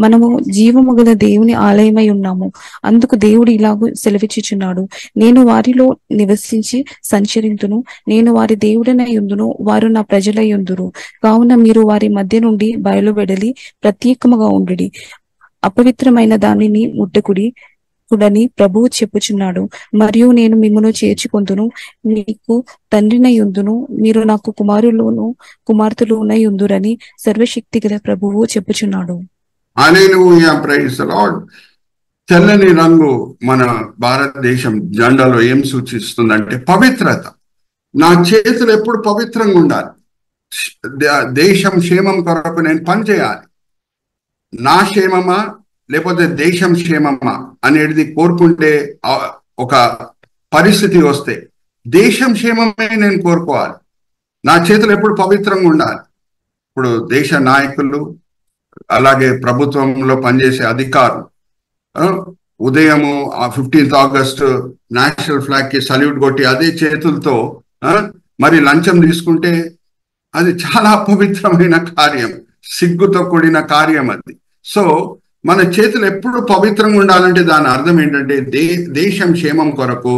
మనము జీవము గల దేవుని ఆలయమై ఉన్నాము. అందుకు దేవుడు ఇలాగూ సెలవిచ్చుచున్నాడు, నేను వారిలో నివసించి సంచరింతును, నేను వారి దేవుడనై యుందును, వారు నా ప్రజలై యుందురు. కావున మీరు వారి మధ్య నుండి బయలువెడలి ప్రత్యేకముగా ఉండుడి, అపవిత్రమైన దానిని ముట్టకుడి అని ప్రభువు చెప్పుచున్నాడు. మరియు నేను మిమ్మును చేర్చుకొందును, మీకు తండ్రినై యుందును, మీరు నాకు కుమార్తెలునై యుందురని సర్వశక్తి గల ప్రభువు చెప్పుచున్నాడు. హల్లెలూయా, ప్రైజ్ ది లార్డ్. తెల్లని రంగు మన భారతదేశం జెండాలో ఏం సూచిస్తుందంటే పవిత్రత. నా చేతులు ఎప్పుడు పవిత్రంగా ఉండాలి. దేశం క్షేమం కొరకు నేను పనిచేయాలి. నా క్షేమమా లేకపోతే దేశం క్షేమమా అనేది కోరుకుంటే ఒక పరిస్థితి వస్తే దేశం క్షేమమే నేను కోరుకోవాలి. నా చేతులు ఎప్పుడు పవిత్రంగా ఉండాలి. ఇప్పుడు దేశ నాయకులు, అలాగే ప్రభుత్వంలో పనిచేసే అధికారులు ఉదయము 15th ఆగస్టు నేషనల్ ఫ్లాగ్ కి సల్యూట్ కొట్టి అదే చేతులతో మరి లంచం తీసుకుంటే అది చాలా అపవిత్రమైన కార్యం, సిగ్గుతో కూడిన కార్యం అది. సో మన చేతులు ఎప్పుడు పవిత్రంగా ఉండాలంటే దాని అర్థం ఏంటంటే దేశం క్షేమం కొరకు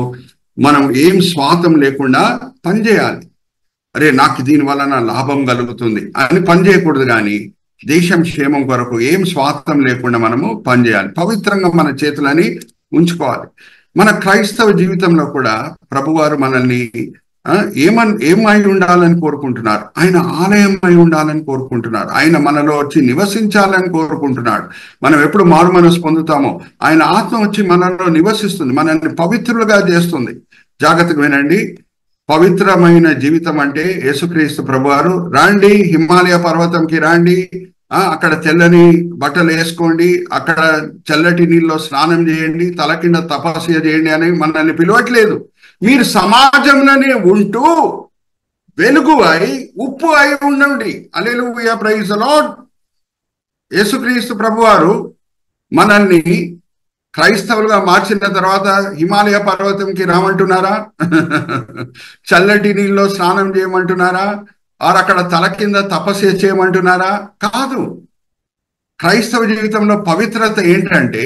మనం ఏం స్వార్థం లేకుండా పనిచేయాలి. అరే నాకు దీని వలన లాభం కలుగుతుంది అని పనిచేయకూడదు, కానీ దేశం క్షేమం కొరకు ఏం స్వార్థం లేకుండా మనము పనిచేయాలి. పవిత్రంగా మన చేతులని ఉంచుకోవాలి. మన క్రైస్తవ జీవితంలో కూడా ప్రభువారు మనల్ని ఏమై ఉండాలని కోరుకుంటున్నారు? ఆయన ఆలయమై ఉండాలని కోరుకుంటున్నారు. ఆయన మనలో వచ్చి నివసించాలని కోరుకుంటున్నాడు. మనం ఎప్పుడు మారు మనసు పొందుతామో ఆయన ఆత్మ వచ్చి మనలో నివసిస్తుంది, మనల్ని పవిత్రులుగా చేస్తుంది. జాగ్రత్తగా వినండి. పవిత్రమైన జీవితం అంటే యేసుక్రీస్తు ప్రభువారు రాండి, హిమాలయ పర్వతంకి రాండి, అక్కడ తెల్లని బట్టలు వేసుకోండి, అక్కడ చల్లటి నీళ్ళలో స్నానం చేయండి, తల కింద తపస్సు చేయండి అని మనల్ని పిలవట్లేదు. మీరు సమాజంలోనే ఉంటూ వెలుగు అయి ఉప్పు అయి ఉండండి. హల్లెలూయా, ప్రైజ్ ది లార్డ్. యేసుక్రీస్తు ప్రభువారు మనల్ని క్రైస్తవులుగా మార్చిన తర్వాత హిమాలయ పర్వతంకి రామంటున్నారా? చల్లటి నీళ్ళలో స్నానం చేయమంటున్నారా? ఆరు అక్కడ తల కింద తపస్సు చేయమంటున్నారా? కాదు. క్రైస్తవ జీవితంలో పవిత్రత ఏంటంటే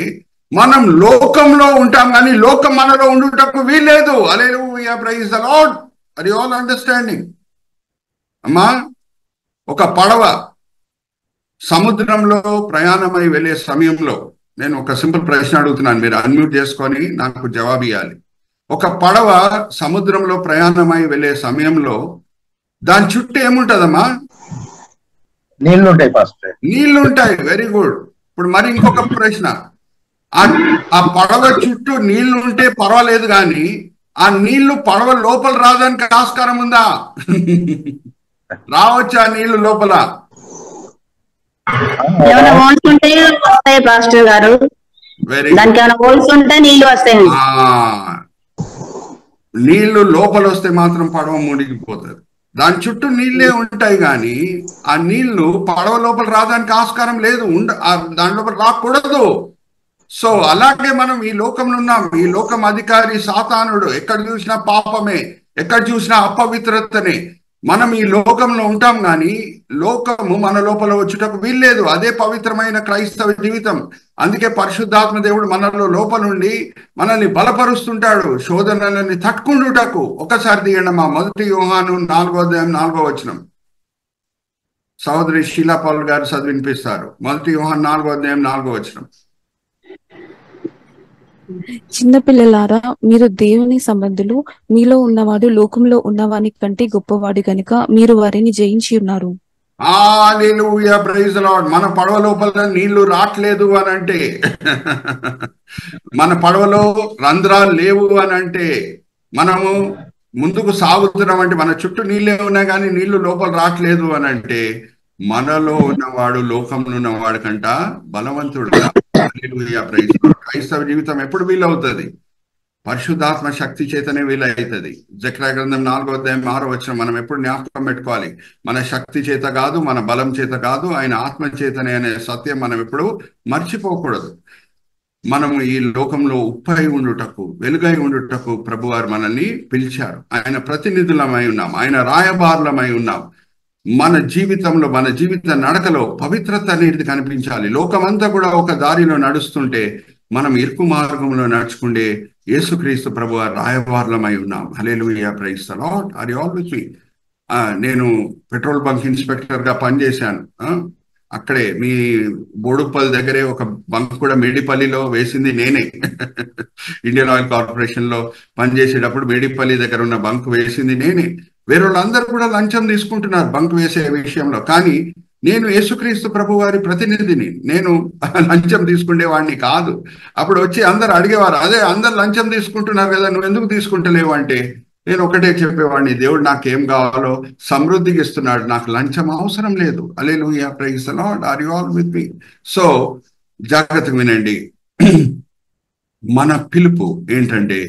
మనం లోకంలో ఉంటాం కానీ లోకం మనలో ఉండుటకు వీల్లేదు. Hallelujah, praise the Lord. Are you all understanding? అమ్మా, ఒక పడవ సముద్రంలో ప్రయాణమై వెళ్ళే సమయంలో నేను ఒక సింపుల్ ప్రశ్న అడుగుతున్నాను, మీరు అన్మ్యూట్ చేసుకొని నాకు జవాబు ఇవ్వాలి. ఒక పడవ సముద్రంలో ప్రయాణమై వెళ్ళే సమయంలో దాని చుట్టూ ఏముంటదమ్మా? నీళ్లుంటాయి పాస్టర్. నీళ్లుంటాయి. Very good. ఇప్పుడు మరి ఇంకొక ప్రశ్న, ఆ పడవ చుట్టూ నీళ్లు ఉంటే పర్వాలేదు కానీ ఆ నీళ్లు పడవ లోపల రావడానికి ఆస్కారం ఉందా? రావచ్చా నీళ్లు లోపల? ఏమైనా హోల్స్ ఉంటే వస్తాయి పాస్టర్ గారు. దానికి ఏమైనా హోల్స్ ఉంటే నీళ్లు వస్తాయి. నీళ్లు లోపల వస్తే మాత్రం పడవ మునిగిపోతుంది. దాని చుట్టూ నీళ్ళే ఉంటాయి కానీ ఆ నీళ్లు పడవ లోపల రావడానికి ఆస్కారం లేదు, దాని లోపల రాకూడదు. సో అలాగే మనం ఈ లోకంలో ఉన్నాం. ఈ లోకం అధికారి సాతానుడు. ఎక్కడ చూసినా పాపమే, ఎక్కడ చూసినా అపవిత్రతనే. మనం ఈ లోకంలో ఉంటాం కానీ లోకము మన లోపల వచ్చుటకు వీల్లేదు. అదే పవిత్రమైన క్రైస్తవ జీవితం. అందుకే పరిశుద్ధాత్మ దేవుడు మనలో లోపలుండి మనల్ని బలపరుస్తుంటాడు, శోధనలని తట్టుకుంటుటకు. ఒకసారి తీయండి మా 1 యోహాను 4:4 సహోదరి షీలా పౌల్ గారు చదివినిపిస్తారు. 1 యోహాను 4:4. చిన్నపిల్లలారా, మీరు దేవుని సంబంధులు, మీలో ఉన్నవాడు లోకంలో ఉన్నవాని కంటే గొప్పవాడు గనుక మీరు వారిని జయించి ఉన్నారు. హల్లెలూయా, ప్రైజ్ ది లార్డ్. మన పడవ లోపల నీళ్లు రావట్లేదు అని అంటే, మన పడవలో రంధ్రాలు లేవు అని అంటే, మనము ముందుకు సాగుతున్నాం అంటే, మన చుట్టూ నీళ్ళే ఉన్నాయి కానీ నీళ్లు లోపల రావట్లేదు అని అంటే, మనలో ఉన్నవాడు లోకంలో ఉన్నవాడు కంట బలవంతుడు. హల్లెలూయా, ప్రైజ్ ది లార్డ్. క్రైస్తవ జీవితం ఎప్పుడు వీలవుతుంది? పరిశుద్ధాత్మ శక్తి చేతనే వీలవుతుంది. జకర్యా గ్రంథం 4:6 మనం ఎప్పుడు జ్ఞాపకం పెట్టుకోవాలి. మన శక్తి చేత కాదు, మన బలం చేత కాదు, ఆయన ఆత్మ చేతనే అనే సత్యం మనం ఎప్పుడు మర్చిపోకూడదు. మనము ఈ లోకంలో ఉప్పై ఉండుటకు, వెలుగై ఉండుటకు ప్రభువారు మనల్ని పిలిచారు. ఆయన ప్రతినిధులమై ఉన్నాం, ఆయన రాయబారులమై ఉన్నాం. మన జీవితంలో, మన జీవిత నడకలో పవిత్రత అనేది కనిపించాలి. లోకమంతా కూడా ఒక దారిలో నడుస్తుంటే మనం ఇరుకు మార్గంలో నడుచుకుంటే యేసుక్రీస్తు ప్రభువారు రాయబారులమై ఉన్నాం. Hallelujah, praise the Lord. Are you all with me? నేను పెట్రోల్ బంక్ ఇన్స్పెక్టర్ గా పనిచేశాను. అక్కడే మీ బోడుపల్లి దగ్గరే ఒక బంక్ కూడా మేడిపల్లిలో వేసింది నేనే. ఇండియన్ ఆయిల్ కార్పొరేషన్ లో పనిచేసేటప్పుడు మేడిపల్లి దగ్గర ఉన్న బంక్ వేసింది నేనే. వేరే వాళ్ళందరూ కూడా లంచం తీసుకుంటున్నారు బంక్ వేసే విషయంలో. కానీ నేను యేసుక్రీస్తు ప్రభు వారి ప్రతినిధిని, నేను లంచం తీసుకునేవాడిని కాదు. అప్పుడు వచ్చి అందరు అడిగేవారు, అదే అందరు లంచం తీసుకుంటున్నారు కదా, నువ్వు ఎందుకు తీసుకుంటలేవు అంటే నేను ఒకటే చెప్పేవాడిని, దేవుడు నాకేం కావాలో సమృద్ధికి ఇస్తున్నాడు, నాకు లంచం అవసరం లేదు. Hallelujah, praise the Lord. Are you all with me? So జాగ్రత్తగా వినండి. మన పిలుపు ఏంటంటే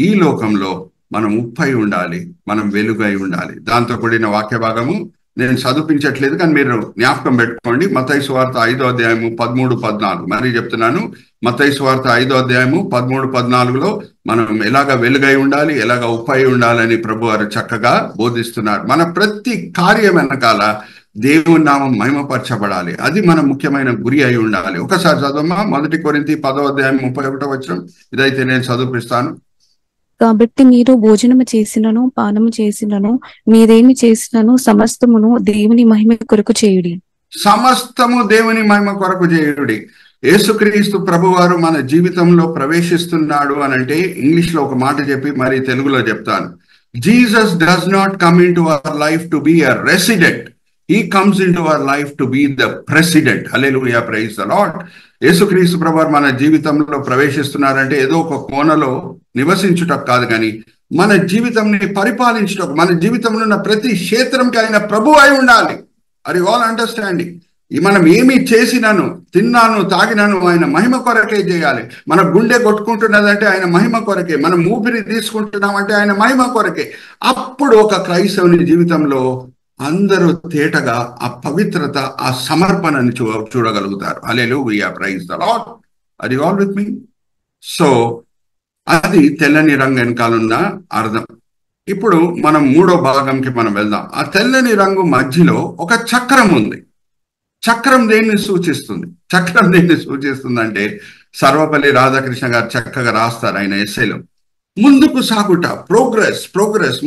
ఈ లోకంలో మనం ఉప్పై ఉండాలి, మనం వెలుగై ఉండాలి. దాంతో కూడిన వాక్య భాగము నేను చదివించట్లేదు కానీ మీరు జ్ఞాపకం పెట్టుకోండి. మత్తయి సువార్త 5:13-14 మరీ చెప్తున్నాను. మత్తయి సువార్త 5:13-14 మనం ఎలాగ వెలుగై ఉండాలి, ఎలాగ ఉప్పై ఉండాలని ప్రభు వారు చక్కగా బోధిస్తున్నారు. మన ప్రతి కార్యం వెనకాల దేవుని నామం మహిమపరచబడాలి. అది మన ముఖ్యమైన గురి అయి ఉండాలి. ఒకసారి చదవమ్మా 1 కొరింథీ 10:31. ఇదైతే నేను చదివిస్తాను. కాబట్టి మీరు భోజనము చేసినను పానము చేసినను మీరేమి చేసినను సమస్తమును దేవుని మహిమ కొరకు చేయుడి. సమస్తము దేవుని మహిమ కొరకు చేయుడి. యేసుక్రీస్తు ప్రభువారు మన జీవితంలో ప్రవేశిస్తున్నాడు అని అంటే ఇంగ్లీష్ లో ఒక మాట చెప్పి మరి తెలుగులో చెప్తాను. Jesus does not come into our life to be a resident. He comes into our life to be the president. Hallelujah, praise the Lord. యేసుక్రీస్తు ప్రభువు మన జీవితంలో ప్రవేశిస్తున్నారంటే ఏదో ఒక కోణలో నివసించుటకు కాదు, కానీ మన జీవితంని పరిపాలించుటకు, మన జీవితంలో ఉన్న ప్రతి క్షేత్రంకి ఆయన ప్రభు అయి ఉండాలి. అది ఆల్ అండర్స్టాండింగ్. మనం ఏమి చేసినాను, తిన్నాను, తాగినాను ఆయన మహిమ కొరకే చేయాలి. మన గుండె కొట్టుకుంటున్నదంటే ఆయన మహిమ కొరకే, మనం ఊపిరి తీసుకుంటున్నామంటే ఆయన మహిమ కొరకే. అప్పుడు ఒక క్రైస్తవుని జీవితంలో అందరూ తేటగా ఆ పవిత్రత, ఆ సమర్పణని చూడగలుగుతారు. హల్లెలూయా, ప్రైజ్ ద లార్డ్. అది ఆల్ విత్ మీ. సో అది తెల్లని రంగు వెనకాలన్న అర్థం. ఇప్పుడు మనం మూడో భాగంకి మనం వెళ్దాం. ఆ తెల్లని రంగు మధ్యలో ఒక చక్రం ఉంది. చక్రం దేన్ని సూచిస్తుంది? చక్రం దేన్ని సూచిస్తుందంటే సర్వపల్లి రాధాకృష్ణ గారు చక్కగా రాస్తారు ఆయన ఎస్సేలో. ముందుకు సాగుట, ప్రోగ్రెస్,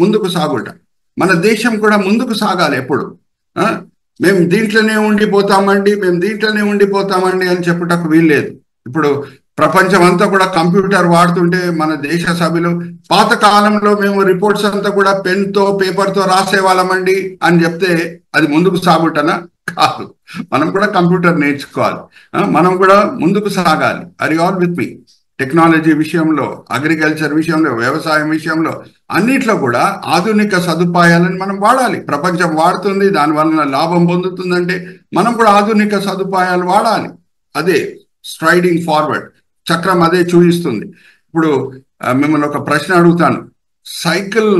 ముందుకు సాగుట. మన దేశం కూడా ముందుకు సాగాలి. ఎప్పుడు మేము దీంట్లోనే ఉండిపోతామండి అని చెప్పుటకు వీల్లేదు. ఇప్పుడు ప్రపంచం అంతా కూడా కంప్యూటర్ వాడుతుంటే మన దేశ సభ్యులు పాత కాలంలో మేము రిపోర్ట్స్ అంతా కూడా పెన్తో పేపర్తో రాసేవాళ్ళమండి అని చెప్తే అది ముందుకు సాగుటనా? కాదు. మనం కూడా కంప్యూటర్ నేర్చుకోవాలి, మనం కూడా ముందుకు సాగాలి. అది ఆల్ విత్ మీ. టెక్నాలజీ విషయంలో, అగ్రికల్చర్ విషయంలో, వ్యవసాయం విషయంలో అన్నిట్లో కూడా ఆధునిక సదుపాయాలను మనం వాడాలి. ప్రపంచం వాడుతుంది, దానివల్ల లాభం పొందుతుందంటే మనం కూడా ఆధునిక సదుపాయాలు వాడాలి. అదే స్ట్రైడింగ్ ఫార్వర్డ్. చక్రం అదే చూపిస్తుంది. ఇప్పుడు మిమ్మల్ని ఒక ప్రశ్న అడుగుతాను. సైకిల్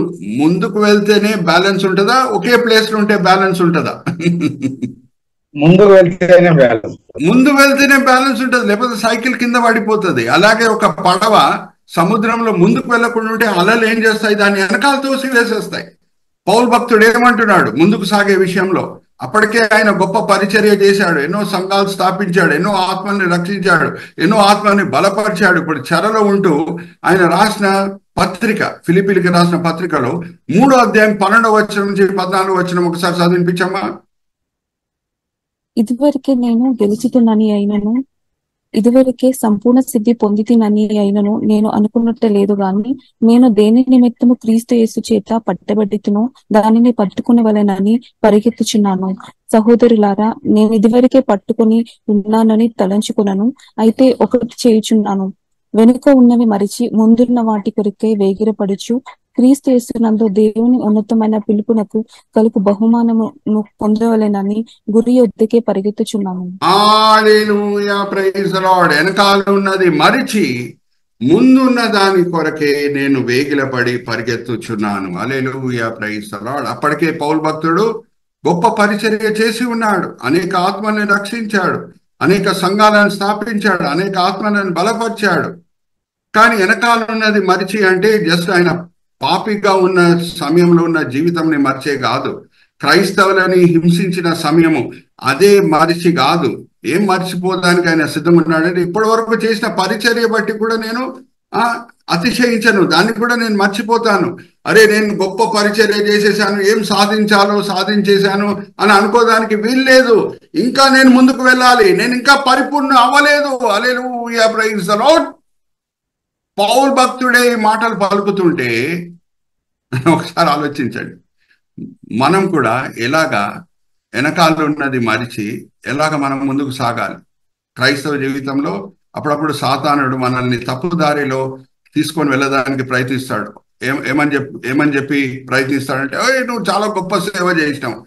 ముందుకు వెళ్తేనే బ్యాలెన్స్ ఉంటుందా, ఒకే ప్లేస్ లో ఉంటే బ్యాలెన్స్ ఉంటుందా? ముందు వెళ్తేనే బ్యాలెన్స్ ఉంటుంది, లేకపోతే సైకిల్ కింద పడిపోతుంది. అలాగే ఒక పడవ సముద్రంలో ముందుకు వెళ్లకుండా ఉంటే అలలు ఏం చేస్తాయి, దాన్ని వెనకాల తోసి వేసేస్తాయి. పౌలు భక్తుడు ఏమంటున్నాడు ముందుకు సాగే విషయంలో? అప్పటికే ఆయన గొప్ప పరిచర్య చేశాడు, ఎన్నో సంఘాలు స్థాపించాడు, ఎన్నో ఆత్మల్ని రక్షించాడు, ఎన్నో ఆత్మల్ని బలపరిచాడు. ఇప్పుడు చెరలో ఉంటూ ఆయన రాసిన పత్రిక, ఫిలిప్పీలకు రాసిన పత్రికలో 3వ అధ్యాయం 12వ వచనం నుంచి 14వ వచనం ఒకసారి చదివించమ్మా. ఇదివరకే నేను గెలిచితునని అయినను, ఇదివరకే సంపూర్ణ సిద్ధి పొందితినని అయినను నేను అనుకున్నట్టే లేదు గాని, నేను దేని నిమిత్తము క్రీస్తు యేసు చేత పట్టబడితునో దానిని పట్టుకునవలెనని పరిగెత్తుచున్నాను. సహోదరులారా, నేను ఇదివరకే పట్టుకుని ఉన్నానని తలంచుకున్నాను. అయితే ఒకటి చేయుచున్నాను, వెనుక ఉన్నవి మరిచి ముందున్న వాటి కొరకే వేగిరపడుచు క్రీస్తు యేసునందు దేవుని ఉన్నతమైన పిలుపునకు కలుపు బహుమానము పొందవలెనని గురి యొద్దకే పరిగెత్తుచున్నాను. హల్లెలూయా, ప్రైజ్ ది లార్డ్. వెనకాల ఉన్నది మరిచి ముందున్న దాని కొరకే నేను వేగిలపడి పరిగెత్తుచున్నాను. హల్లెలూయా, ప్రైజ్ ది లార్డ్. అప్పటికే పౌలు భక్తుడు గొప్ప పరిచర్య చేసి ఉన్నాడు, అనేక ఆత్మల్ని రక్షించాడు, అనేక సంఘాలను స్థాపించాడు, అనేక ఆత్మలను బలపరిచాడు. కానీ వెనకాల ఉన్నది మరిచి అంటే జస్ట్ ఆయన పాపిగా ఉన్న సమయంలో ఉన్న జీవితంని మర్చే కాదు, క్రైస్తవులని హింసించిన సమయము అదే మరిచి కాదు. ఏం మర్చిపోదానికి ఆయన సిద్ధంగా ఉన్నాడంటే ఇప్పటి వరకు చేసిన పరిచర్య బట్టి కూడా నేను అతిశయించను, దాన్ని కూడా నేను మర్చిపోతాను. అరే నేను గొప్ప పరిచర్య చేసేసాను, ఏం సాధించేశాను అని అనుకోదానికి వీల్లేదు. ఇంకా నేను ముందుకు వెళ్ళాలి, నేను ఇంకా పరిపూర్ణ అవ్వలేదు. హల్లెలూయా, ప్రైజ్ ది లార్డ్. పౌలు భక్తుడే ఈ మాటలు పలుకుతుంటే ఒకసారి ఆలోచించండి, మనం కూడా ఎలాగా వెనకాల ఉన్నది మరిచి ఎలాగ మనం ముందుకు సాగాలి. క్రైస్తవ జీవితంలో అప్పుడప్పుడు సాతానుడు మనల్ని తప్పుదారిలో తీసుకొని వెళ్ళడానికి ప్రయత్నిస్తాడు. ఏమని చెప్పి ప్రయత్నిస్తాడంటే, నువ్వు చాలా గొప్ప సేవ చేసినావు,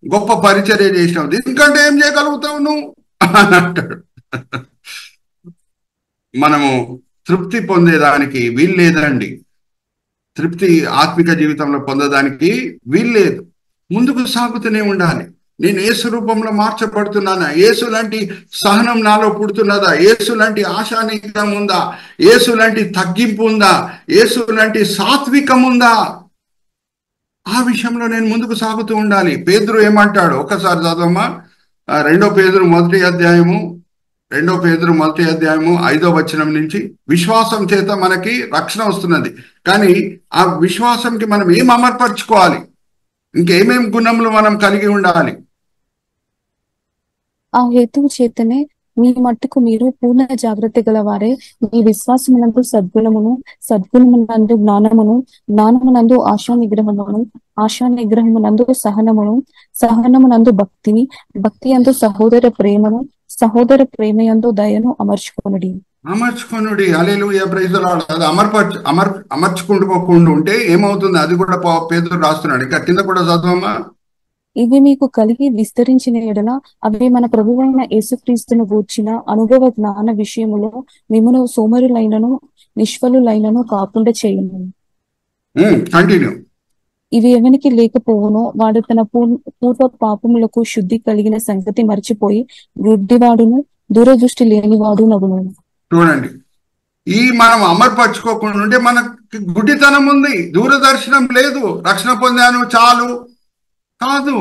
గొప్ప పరిచర్య చేసినావు, దీనికంటే ఏం చేయగలుగుతావు నువ్వు అని అంటాడు. మనము తృప్తి పొందేదానికి వీల్లేదండి. తృప్తి ఆత్మిక జీవితంలో పొందడానికి వీల్లేదు. ముందుకు సాగుతూనే ఉండాలి. నేను యేసు రూపంలో మార్చబడుతున్నానా? యేసు లాంటి సహనం నాలో పుడుతున్నదా? యేసు లాంటి ఆశానికం ఉందా? యేసు లాంటి తగ్గింపు ఉందా? యేసు లాంటి సాత్వికం ఉందా? ఆ విషయంలో నేను ముందుకు సాగుతూ ఉండాలి. పేతురు ఏమంటాడు ఒకసారి చదవమ్మా. 2 పేతురు మొదటి అధ్యాయము 5వ వచనం నుంచి, విశ్వాసం చేత మనకి రక్షణ వస్తున్నది, కానీ ఆ విశ్వాసంకి మనం ఏం అమర్పరచుకోవాలి, ఇంకేమేం గుణములు మనం కలిగి ఉండాలి? ఆ హేతువు చేతనే మీ మట్టుకు మీరు పూర్ణ జాగ్రత్త గల వారే మీ విశ్వాసమునందు సద్గుణమునందు జ్ఞానమును, జ్ఞానమునందు ఆశా నిగ్రహమునందు సహనమునందు భక్తిని, భక్తి అందు సహోదర ప్రేమను, సహోదర ప్రేమయందు దయను అమర్చుకొనుడి. హల్లెలూయా, ప్రైజ్ ది లార్డ్. అది అమర్చుకుంటూ ఉంటే ఏమవుతుంది? అది కూడా పేతురు రాస్తున్నాడు. ఇంకా కింద కూడా చదవమ్మా. ఇవి మీకు కలిగి విస్తరించిన ఎడల అవి మన ప్రభువైన యేసుక్రీస్తును గూర్చిన అనుభవ జ్ఞాన విషయములో మిమ్మును సోమరులైనను నిష్ఫలులైనను కాకుండా చేయను. కంటిన్యూ. ఇవి ఎవనికి లేకపోవునో వాడు తన పూర్వ పాపములకు శుద్ధి కలిగిన సంగతి మర్చిపోయి గుడ్డివాడును దూరదృష్టి లేనివాడు నగును. చూడండి, ఈ మనం అమర్పరచుకోకుండా ఉంటే మనకి గుడ్డితనం ఉంది, దూరదర్శనం లేదు. రక్షణ పొందాను చాలు కాదు.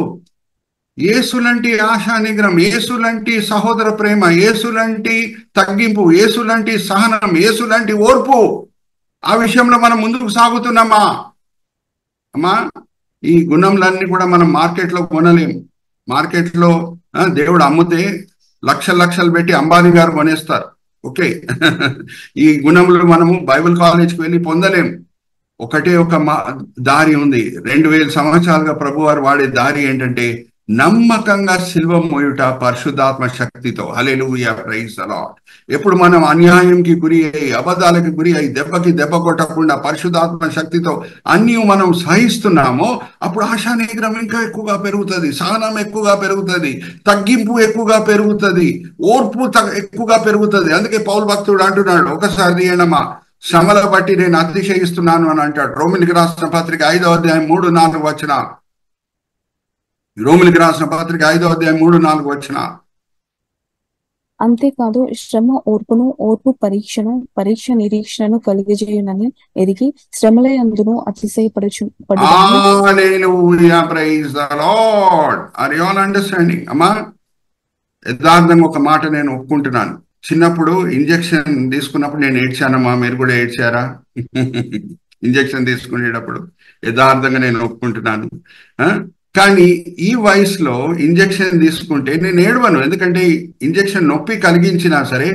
యేసులంటి ఆశా నిగ్రహం, యేసులంటి సహోదర ప్రేమ, యేసులంటి తగ్గింపు, యేసులంటి సహనం, యేసులంటి ఓర్పు, ఆ విషయంలో మనం ముందుకు సాగుతున్నామా అమ్మా? ఈ గుణంలన్నీ కూడా మనం మార్కెట్లో కొనలేం. మార్కెట్లో దేవుడు అమ్మితే లక్షలు పెట్టి అంబానీ గారు కొనేస్తారు. ఓకే, ఈ గుణములు మనము బైబిల్ కాలేజ్కి వెళ్ళి పొందలేం. ఒకటే ఒక దారి ఉంది. 2000 సంవత్సరాలుగా ప్రభు వారు వాడే దారి ఏంటంటే నమ్మకంగా సిల్వ మోయుట పరిశుద్ధాత్మ శక్తితో. హల్లెలూయా, ప్రైజ్ ది లార్డ్. ఎప్పుడు మనం అన్యాయంకి గురి అయ్యి, అబద్ధాలకు గురి అయ్యి, దెబ్బకి దెబ్బ కొట్టకుండా పరిశుద్ధాత్మ శక్తితో అన్ని మనం సహిస్తున్నామో అప్పుడు ఆశా నిగ్రహం ఇంకా ఎక్కువగా పెరుగుతుంది, సహనం ఎక్కువగా పెరుగుతుంది, తగ్గింపు ఎక్కువగా పెరుగుతుంది, ఓర్పు ఎక్కువగా పెరుగుతుంది. అందుకే పౌలు భక్తుడు అంటున్నాడు, ఒకసారి తీయనమ్మా, శ్రమల బట్టి నేను అతిశయిస్తున్నాను అని అంటాడు. రోమిలికి రాసిన పత్రిక 5వ అధ్యాయం 3-4 వచనాలు. రోమిలికి రాసిన పత్రిక 5వ అధ్యాయం 3-4 వచనాలు. అంతేకాదు శ్రమ ఓర్పును, ఓర్పు పరీక్షను, పరీక్ష నిరీక్షణను కలిగజేయునని ఎరిగి శ్రమలయందును అతిశయపడుచు. Hallelujah, praise the Lord. Are you all understanding అమ్మా? యథార్థంగా ఒక మాట నేను ఒప్పుకుంటున్నాను. చిన్నప్పుడు ఇంజెక్షన్ తీసుకున్నప్పుడు నేను ఏడ్చానమ్మా. మీరు కూడా ఏడ్చారా? ఇంజెక్షన్ తీసుకునేటప్పుడు యథార్థంగా నేను ఒప్పుకుంటున్నాను. కానీ ఈ వయసులో ఇంజెక్షన్ తీసుకుంటే నేను ఏడవను. ఎందుకంటే ఇంజెక్షన్ నొప్పి కలిగించినా సరే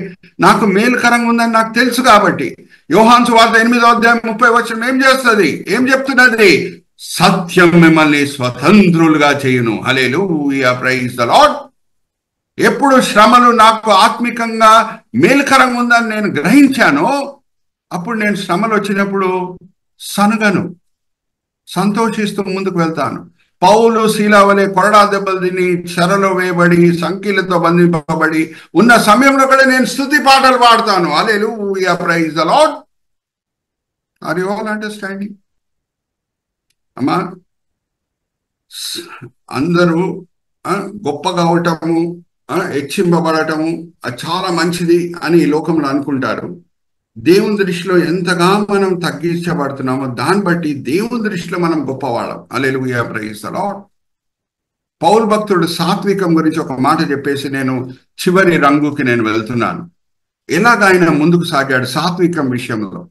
నాకు మేలుకరంగా ఉందని నాకు తెలుసు కాబట్టి. యోహాను సువార్త 8వ అధ్యాయం 30 వచనం ఏం చేస్తుంది? ఏం చెప్తున్నది? సత్యం మిమ్మల్ని స్వతంత్రులుగా చేయును. హల్లెలూయా, ప్రైజ్ ది లార్డ్. ఎప్పుడు శ్రమలు నాకు ఆత్మికంగా మేలుకరంగా ఉందని నేను గ్రహించానో అప్పుడు నేను శ్రమలు వచ్చినప్పుడు సనగను, సంతోషిస్తూ ముందుకు వెళ్తాను. పౌలు శీల వలె కొరడా దెబ్బలు తిని, చెరలో వేయబడి, సంకీలతో బంధింపబడి ఉన్న సమయంలో కూడా నేను స్తుతి పాటలు పాడతాను. Hallelujah, praise the Lord. Are you all understanding అమ్మా? అందరూ గొప్పగా అవటము, హెచ్చింపబడటము అది చాలా మంచిది అని ఈ లోకంలో అనుకుంటారు. దేవుని దృష్టిలో ఎంతగా మనం తగ్గించబడుతున్నామో దాన్ని బట్టి దేవుని దృష్టిలో మనం గొప్పవాళ్ళం. హల్లెలూయా, ప్రైజ్ ది లార్డ్. పౌలు భక్తుడు సాత్వికం గురించి ఒక మాట చెప్పేసి నేను చివరి రంగుకి నేను వెళ్తున్నాను. ఎలాగ ఆయన ముందుకు సాగాడు సాత్వికం విషయంలో?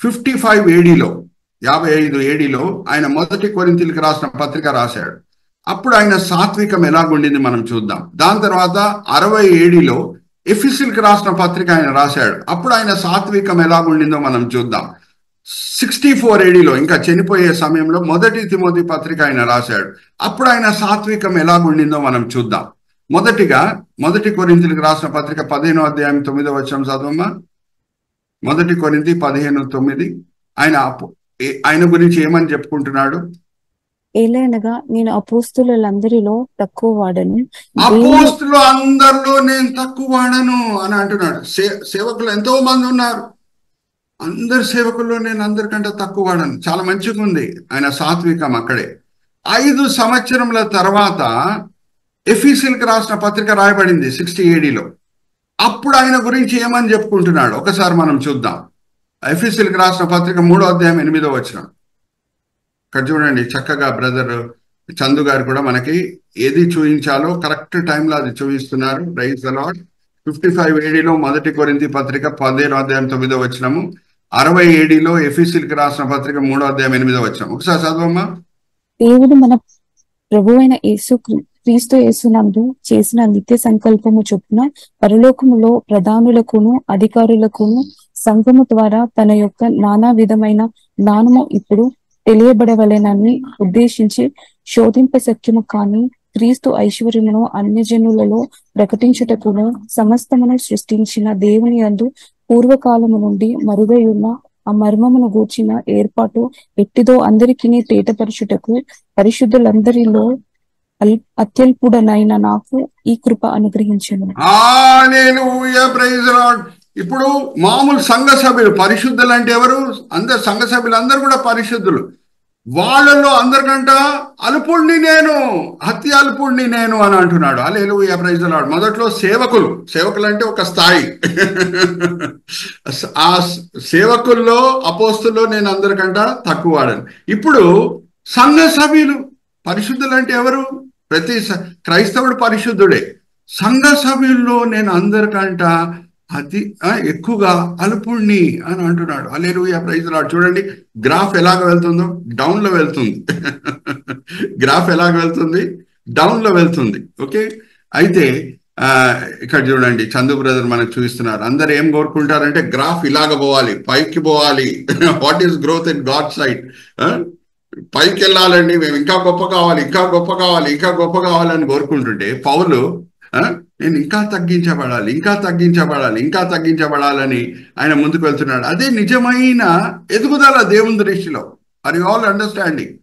55 ADలో 55 ADలో ఆయన 1 కొరింథీయులకు రాసిన పత్రిక రాశాడు. అప్పుడు ఆయన సాత్వికం ఎలాగుండింది మనం చూద్దాం. దాని తర్వాత 60 ADలో ఎఫెసీయులకు రాసిన పత్రిక ఆయన రాశాడు. అప్పుడు ఆయన సాత్వికం ఎలాగుండిందో మనం చూద్దాం. 64 ADలో ఇంకా చనిపోయే సమయంలో 1 తిమోతి పత్రిక ఆయన రాశాడు. అప్పుడు ఆయన సాత్వికం ఎలాగుండిందో మనం చూద్దాం. మొదటిగా 1 కొరింథీయులకు రాసిన పత్రిక 15వ అధ్యాయం 9వ వచనం చదవమ్మా. 1 కొరింథీ 15:9. ఆయన గురించి ఏమని చెప్పుకుంటున్నాడు? ఏలైనగా నేను అపోస్తులందరిలో తక్కువ వాడను, అపోస్తులు అందరిలో నేను తక్కువ వాడను అని అంటున్నాడు. సేవకులు ఎంతో మంది ఉన్నారు, అందరి సేవకుల్లో నేను అందరికంటే తక్కువ వాడను. చాలా మంచిగా ఉంది ఆయన సాత్వికం అక్కడే. 5 సంవత్సరముల తర్వాత ఎఫెసీయులకు రాసిన పత్రిక రాయబడింది 60 ADలో. అప్పుడు ఆయన గురించి ఏమని చెప్పుకుంటున్నాడు ఒకసారి మనం చూద్దాం. ఎఫెసీయులకు రాసిన పత్రిక 3వ అధ్యాయం 8వ వచనం. ఇక్కడ చూడండి, చక్కగా బ్రదర్ చందు గారు కూడా మనకి ఏది చూపించాలో కరెక్ట్ టైంలో అది చూపిస్తున్నారు. Praise the lord. 55 ADలో 1 కొరింథీ పత్రిక 15వ అధ్యాయం 9వ వచనము, 60 ADలో ఎఫెసీయులకు రాసిన పత్రిక 3వ అధ్యాయం 8వ వచనం. ఒకసారి చదవమ్మా. దేవుడు మన ప్రభువైన క్రీస్తు యేసునందు చేసిన నిత్య సంకల్పము చొప్పున పరలోకములో ప్రధానులకును అధికారులకును సంఘము ద్వారా తన యొక్క నానా విధమైన జ్ఞానము ఇప్పుడు తెలియబడవలెనని ఉద్దేశించి శోధింప శక్యము కాని క్రీస్తు ఐశ్వర్యమును అన్యజనులలో ప్రకటించుటకును సమస్తమును సృష్టించిన దేవుని యందు పూర్వకాలము నుండి మరుగై ఉన్న ఆ మర్మమును గూర్చిన ఏర్పాటు ఎట్టిదో అందరికీ తేటపరచుటకు పరిశుద్ధులందరిలో అత్యల్పుడనైన నాకు ఈ కృప అనుగ్రహించను. హల్లెలూయా, ప్రైజ్ ది లార్డ్. ఇప్పుడు మామూలు సంఘ సభ్యులు, పరిశుద్ధులు అంటే ఎవరు? అందరు సంఘ సభ్యులు అందరు కూడా పరిశుద్ధులు. వాళ్ళలో అందరికంట అల్పుణ్ణి నేను, అతి అల్పుణ్ణి నేను అని అంటున్నాడు. హల్లెలూయా, ప్రైజ్ ది లార్డ్. మొదట్లో సేవకులు అంటే ఒక స్థాయి. ఆ సేవకుల్లో అపోస్తుల్లో నేను అందరికంట తక్కువ వాడను. ఇప్పుడు సంఘ సభ్యులు పరిశుద్ధులు అంటే ఎవరు? ప్రతి క్రైస్తవుడు పరిశుద్ధుడే. సంఘ సభ్యుల్లో నేను అందరికంట అతి ఎక్కువగా అల్పుణ్ణి అని అంటున్నాడు. హల్లెలూయా, ప్రైజ్ ది లార్డ్. చూడండి గ్రాఫ్ ఎలాగ వెళ్తుందో, డౌన్ లో వెళ్తుంది. గ్రాఫ్ ఎలాగ వెళ్తుంది? డౌన్ లో వెళ్తుంది. ఓకే, అయితే ఇక్కడ చూడండి చందు బ్రదర్ మనకు చూపిస్తున్నారు. అందరు ఏం కోరుకుంటారంటే గ్రాఫ్ ఇలాగ పోవాలి, పైకి పోవాలి. What is growth in God side? పైకి వెళ్ళాలండి, మేము ఇంకా గొప్ప కావాలి, ఇంకా గొప్ప కావాలి, ఇంకా గొప్ప కావాలని కోరుకుంటుంటే పౌలు నేను ఇంకా తగ్గించబడాలి, ఇంకా తగ్గించబడాలి, ఇంకా తగ్గించబడాలని ఆయన ముందుకు వెళ్తున్నాడు. అదే నిజమైన ఎదుగుదల దేవుని దృష్టిలో. Are you all understanding?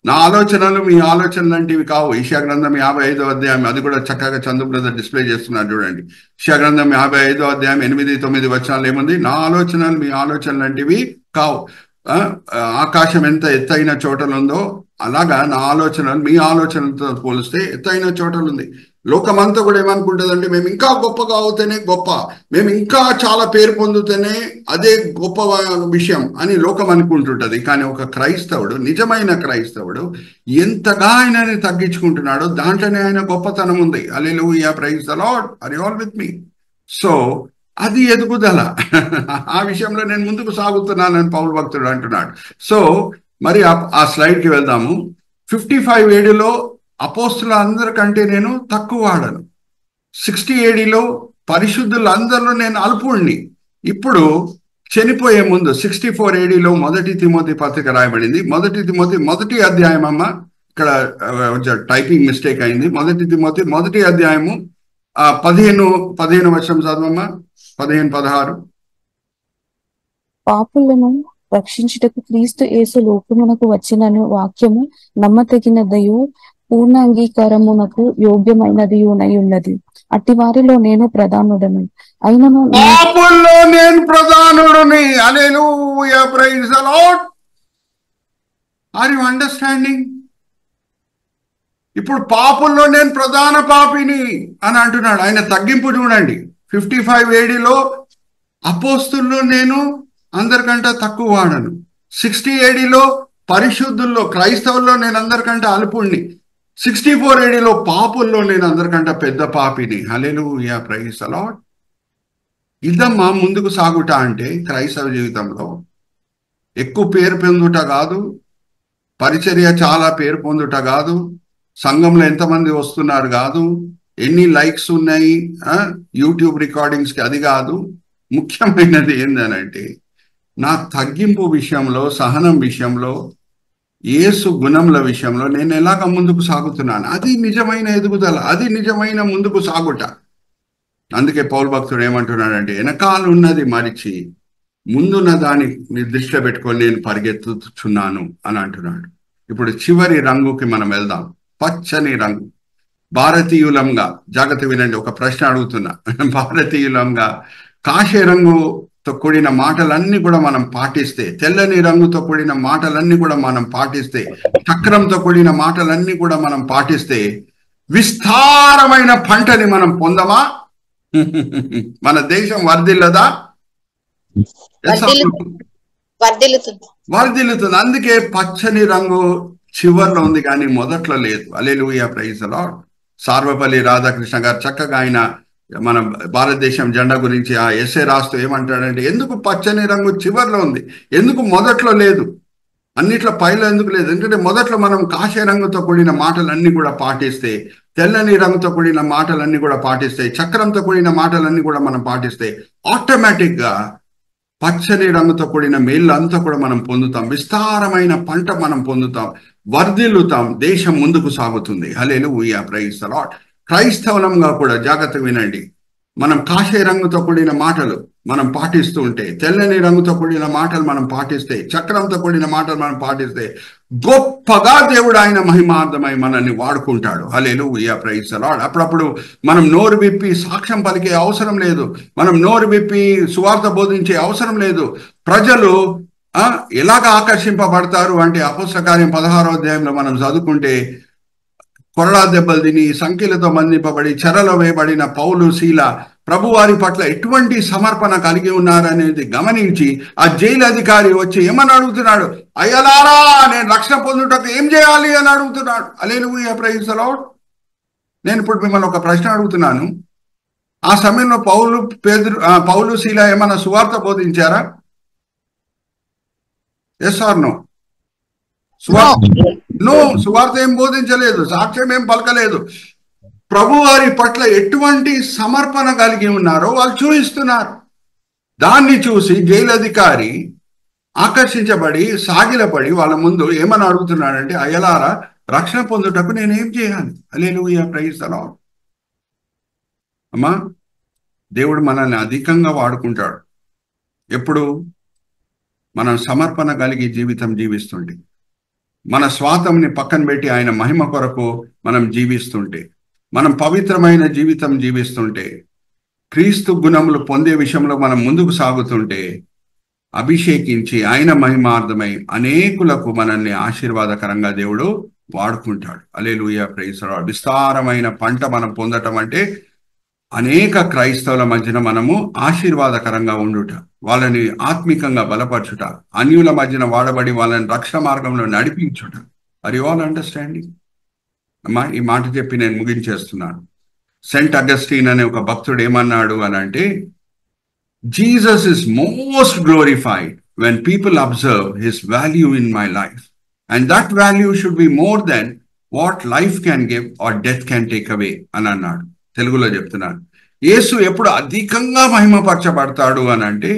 నా ఆలోచనలు మీ ఆలోచనలు లాంటివి కావు. యెషయా గ్రంథం 55వ అధ్యాయం, అది కూడా చక్కగా చందు బ్రదర్ డిస్ప్లే చేస్తున్నారు చూడండి. యెషయా గ్రంథం 55వ అధ్యాయం 8-9 వచనాలు ఏముంది? నా ఆలోచనలు మీ ఆలోచనలు లాంటివి కావు. ఆకాశం ఎంత ఎత్తైన చోటలు ఉందో అలాగా నా ఆలోచనలు మీ ఆలోచనలతో పోలిస్తే ఎత్తైన చోటలు ఉంది. లోకమంతా కూడా ఏమనుకుంటుందంటే మేము ఇంకా గొప్పగా అవుతేనే గొప్ప, మేము ఇంకా చాలా పేరు పొందుతేనే అదే గొప్ప విషయం అని లోకం అనుకుంటుంటది. కానీ ఒక క్రైస్తవుడు, నిజమైన క్రైస్తవుడు ఎంతగా ఆయనని తగ్గించుకుంటున్నాడో దాంట్లోనే ఆయన గొప్పతనం ఉంది. Hallelujah, praise the Lord. Are you all with me? So అది ఎదుగుదల. ఆ విషయంలో నేను ముందుకు సాగుతున్నానని పౌలు భక్తుడు అంటున్నాడు. సో మరి ఆ స్లైడ్కి వెళ్దాము. 55 ADలో అపోస్తుల అందరికంటే నేను తక్కువ వాడను. 60 ADలో పరిశుద్ధులందరిలో నేను అల్పుణ్ణి. ఇప్పుడు చనిపోయే ముందు 64 ADలో మొదటి తిమోతి పత్రిక రాయబడింది. మొదటి తిమోతి 1వ అధ్యాయం అమ్మ, ఇక్కడ టైపింగ్ మిస్టేక్ అయింది. మొదటి తిమోతి 1వ అధ్యాయము 15 వచనం చదవమ్మా. 15-16. పాపులను రక్షించుటకు క్రీస్తు యేసు లోకమునకు వచ్చినను వాక్యము నమ్మతగినదయు పూర్ణ అంగీకారమునకు యోగ్యమైనదియునై ఉన్నది. అట్టి వారిలో నేను ప్రధానుడను. అయినను పాపుల్లో నేను ప్రధానుడిని. Hallelujah, praise the Lord. Are you understanding? ఇప్పుడు పాపుల్లో నేను ప్రధాన పాపిని అని అంటున్నాడు. ఆయన తగ్గింపు చూడండి. 55 ADలో అపోస్తుల్లో నేను అందరికంటే తక్కువ వాడను. 60 ADలో పరిశుద్ధుల్లో క్రైస్తవుల్లో నేను అందరికంటే అల్పుణ్ణి. 64 ADలో పాపుల్లో నేను అందరికంటే పెద్ద పాపిని. హల్లెలూయా, ప్రైజ్ ది లార్డ్. ఇదమ్మా ముందుకు సాగుట అంటే క్రైస్తవ జీవితంలో. ఎక్కువ పేరు పొందుట కాదు, పరిచర్య చాలా పేరు పొందుట కాదు, సంఘంలో ఎంతమంది వస్తున్నారు కాదు, ఎన్ని లైక్స్ ఉన్నాయి యూట్యూబ్ రికార్డింగ్స్కి, అది కాదు. ముఖ్యమైనది ఏందనంటే నా తగ్గింపు విషయంలో, సహనం విషయంలో, యేసు గుణముల విషయంలో నేను ఎలాగ ముందుకు సాగుతున్నాను. అది నిజమైన ఎదుగుదల, అది నిజమైన ముందుకు సాగుట. అందుకే పౌలు భక్తుడు ఏమంటున్నాడంటే వెనకాల ఉన్నది మరిచి ముందున్న దాన్ని దృష్టిలో పెట్టుకొని నేను పరిగెత్తుచున్నాను అని అంటున్నాడు. ఇప్పుడు చివరి రంగుకి మనం వెళ్దాం. పచ్చని రంగు. భారతీయులంగా జాగ్రత్త వినండి, ఒక ప్రశ్న అడుగుతున్నా. భారతీయులంగా కాషాయ రంగుతో కూడిన మాటలన్నీ కూడా మనం పాటిస్తే, తెల్లని రంగుతో కూడిన మాటలన్నీ కూడా మనం పాటిస్తే, చక్రంతో కూడిన మాటలన్నీ కూడా మనం పాటిస్తే విస్తారమైన పంటని మనం పొందమా? మన దేశం వర్ధిల్లదా? వర్ధిల్లుతుంది. అందుకే పచ్చని రంగు చివర్లో ఉంది కానీ మొదట్లో లేదు. Hallelujah, praise the lord. సార్వపల్లి Radhakrishna గారు చక్కగా ఆయన మన భారతదేశం జెండా గురించి ఆ ఎస్ఏ రాస్తూ ఏమంటాడంటే ఎందుకు పచ్చని రంగు చివర్లో ఉంది, ఎందుకు మొదట్లో లేదు? అన్నిట్లో పైలో ఎందుకు లేదు? ఎందుకంటే మొదట్లో మనం కాషాయ రంగుతో కూడిన మాటలన్నీ కూడా పాటిస్తే, తెల్లని రంగుతో కూడిన మాటలన్నీ కూడా పాటిస్తే, చక్రంతో కూడిన మాటలన్నీ కూడా మనం పాటిస్తే ఆటోమేటిక్ గా పచ్చని రంగుతో కూడిన మేళ్ళు అంతా కూడా మనం పొందుతాం. విస్తారమైన పంట మనం పొందుతాం, వర్ధిల్లుతాం, దేశం ముందుకు సాగుతుంది. హల్లెలూయా, ప్రైజ్ ది లార్డ్. క్రైస్తవులంగా కూడా జాగ్రత్తగా వినండి. మనం కాషాయ రంగుతో కూడిన మాటలు మనం పాటిస్తూ ఉంటే, తెల్లని రంగుతో కూడిన మాటలు మనం పాటిస్తే, చక్రంతో కూడిన మాటలు మనం పాటిస్తే గొప్పగా దేవుడు ఆయన మహిమార్థమై మనల్ని వాడుకుంటాడు. హల్లెలూయా, ప్రైజ్ ది లార్డ్. అప్పుడప్పుడు మనం నోరు విప్పి సాక్ష్యం పలికే అవసరం లేదు, మనం నోరు విప్పి సువార్త బోధించే అవసరం లేదు. ప్రజలు ఎలాగ ఆకర్షింపబడతారు అంటే, అపోస్తల కార్యం 16వ అధ్యాయంలో మనం చదువుకుంటే, కొరడా దెబ్బలు తిని సంఖ్యలతో బంధింపబడి చెరలో వేయబడిన పౌలు, శీల ప్రభువారి పట్ల ఎటువంటి సమర్పణ కలిగి ఉన్నారనేది గమనించి ఆ జైలు అధికారి వచ్చి ఏమని అడుగుతున్నాడు? అయ్యలారా, నేను రక్షణ పొందుటకు ఏం చేయాలి అని అడుగుతున్నాడు. హల్లెలూయా, ప్రైజ్ ది లార్డ్. నేను ఇప్పుడు మిమ్మల్ని ఒక ప్రశ్న అడుగుతున్నాను. ఆ సమయంలో పౌలు, శీల ఏమన్నా సువార్త బోధించారా? Yes are no? సువార్త ఏం బోధించలేదు, సాక్ష్యం ఏం పలకలేదు. ప్రభు వారి పట్ల ఎటువంటి సమర్పణ కలిగి ఉన్నారో వాళ్ళు చూపిస్తున్నారు. దాన్ని చూసి జైలు అధికారి ఆకర్షించబడి సాగిలపడి వాళ్ళ ముందు ఏమని అడుగుతున్నాడంటే, అయ్యలారా, రక్షణ పొందుటకు నేనేం చేయాలి? హల్లెలూయా, ప్రైజ్ ది లార్డ్. అమ్మా, దేవుడు మనల్ని అధికంగా వాడుకుంటాడు ఎప్పుడు మనం సమర్పణ కలిగి జీవితం జీవిస్తుంటే, మన స్వాతంని పక్కన పెట్టి ఆయన మహిమ కొరకు మనం జీవిస్తుంటే, మనం పవిత్రమైన జీవితం జీవిస్తుంటే, క్రీస్తు గుణములు పొందే విషయంలో మనం ముందుకు సాగుతుంటే, అభిషేకించి ఆయన మహిమార్థమై అనేకులకు మనల్ని ఆశీర్వాదకరంగా దేవుడు వాడుకుంటాడు. హల్లెలూయా, ప్రైజ్ ది లార్డ్. విస్తారమైన పంట మనం పొందటం అంటే అనేక క్రైస్తవుల మధ్యన మనము ఆశీర్వాదకరంగా ఉండుట, వాళ్ళని ఆత్మికంగా బలపరచుట, అన్యుల మధ్యన వాడబడి వాళ్ళని రక్షణ మార్గంలో నడిపించుట. Are you all understanding? అమ్మా, ఈ మాట చెప్పి నేను ముగించేస్తున్నాను. సెయింట్ అగస్టిన్ అనే ఒక భక్తుడు ఏమన్నాడు అని అంటే, Jesus is most glorified when people observe his value in my life, and that value should be more than what life can give or death can take away అని అన్నాడు. తెలుగులో చెప్తున్నాను. యేసు ఎప్పుడు అధికంగా మహిమపరచబడతాడు అని అంటే,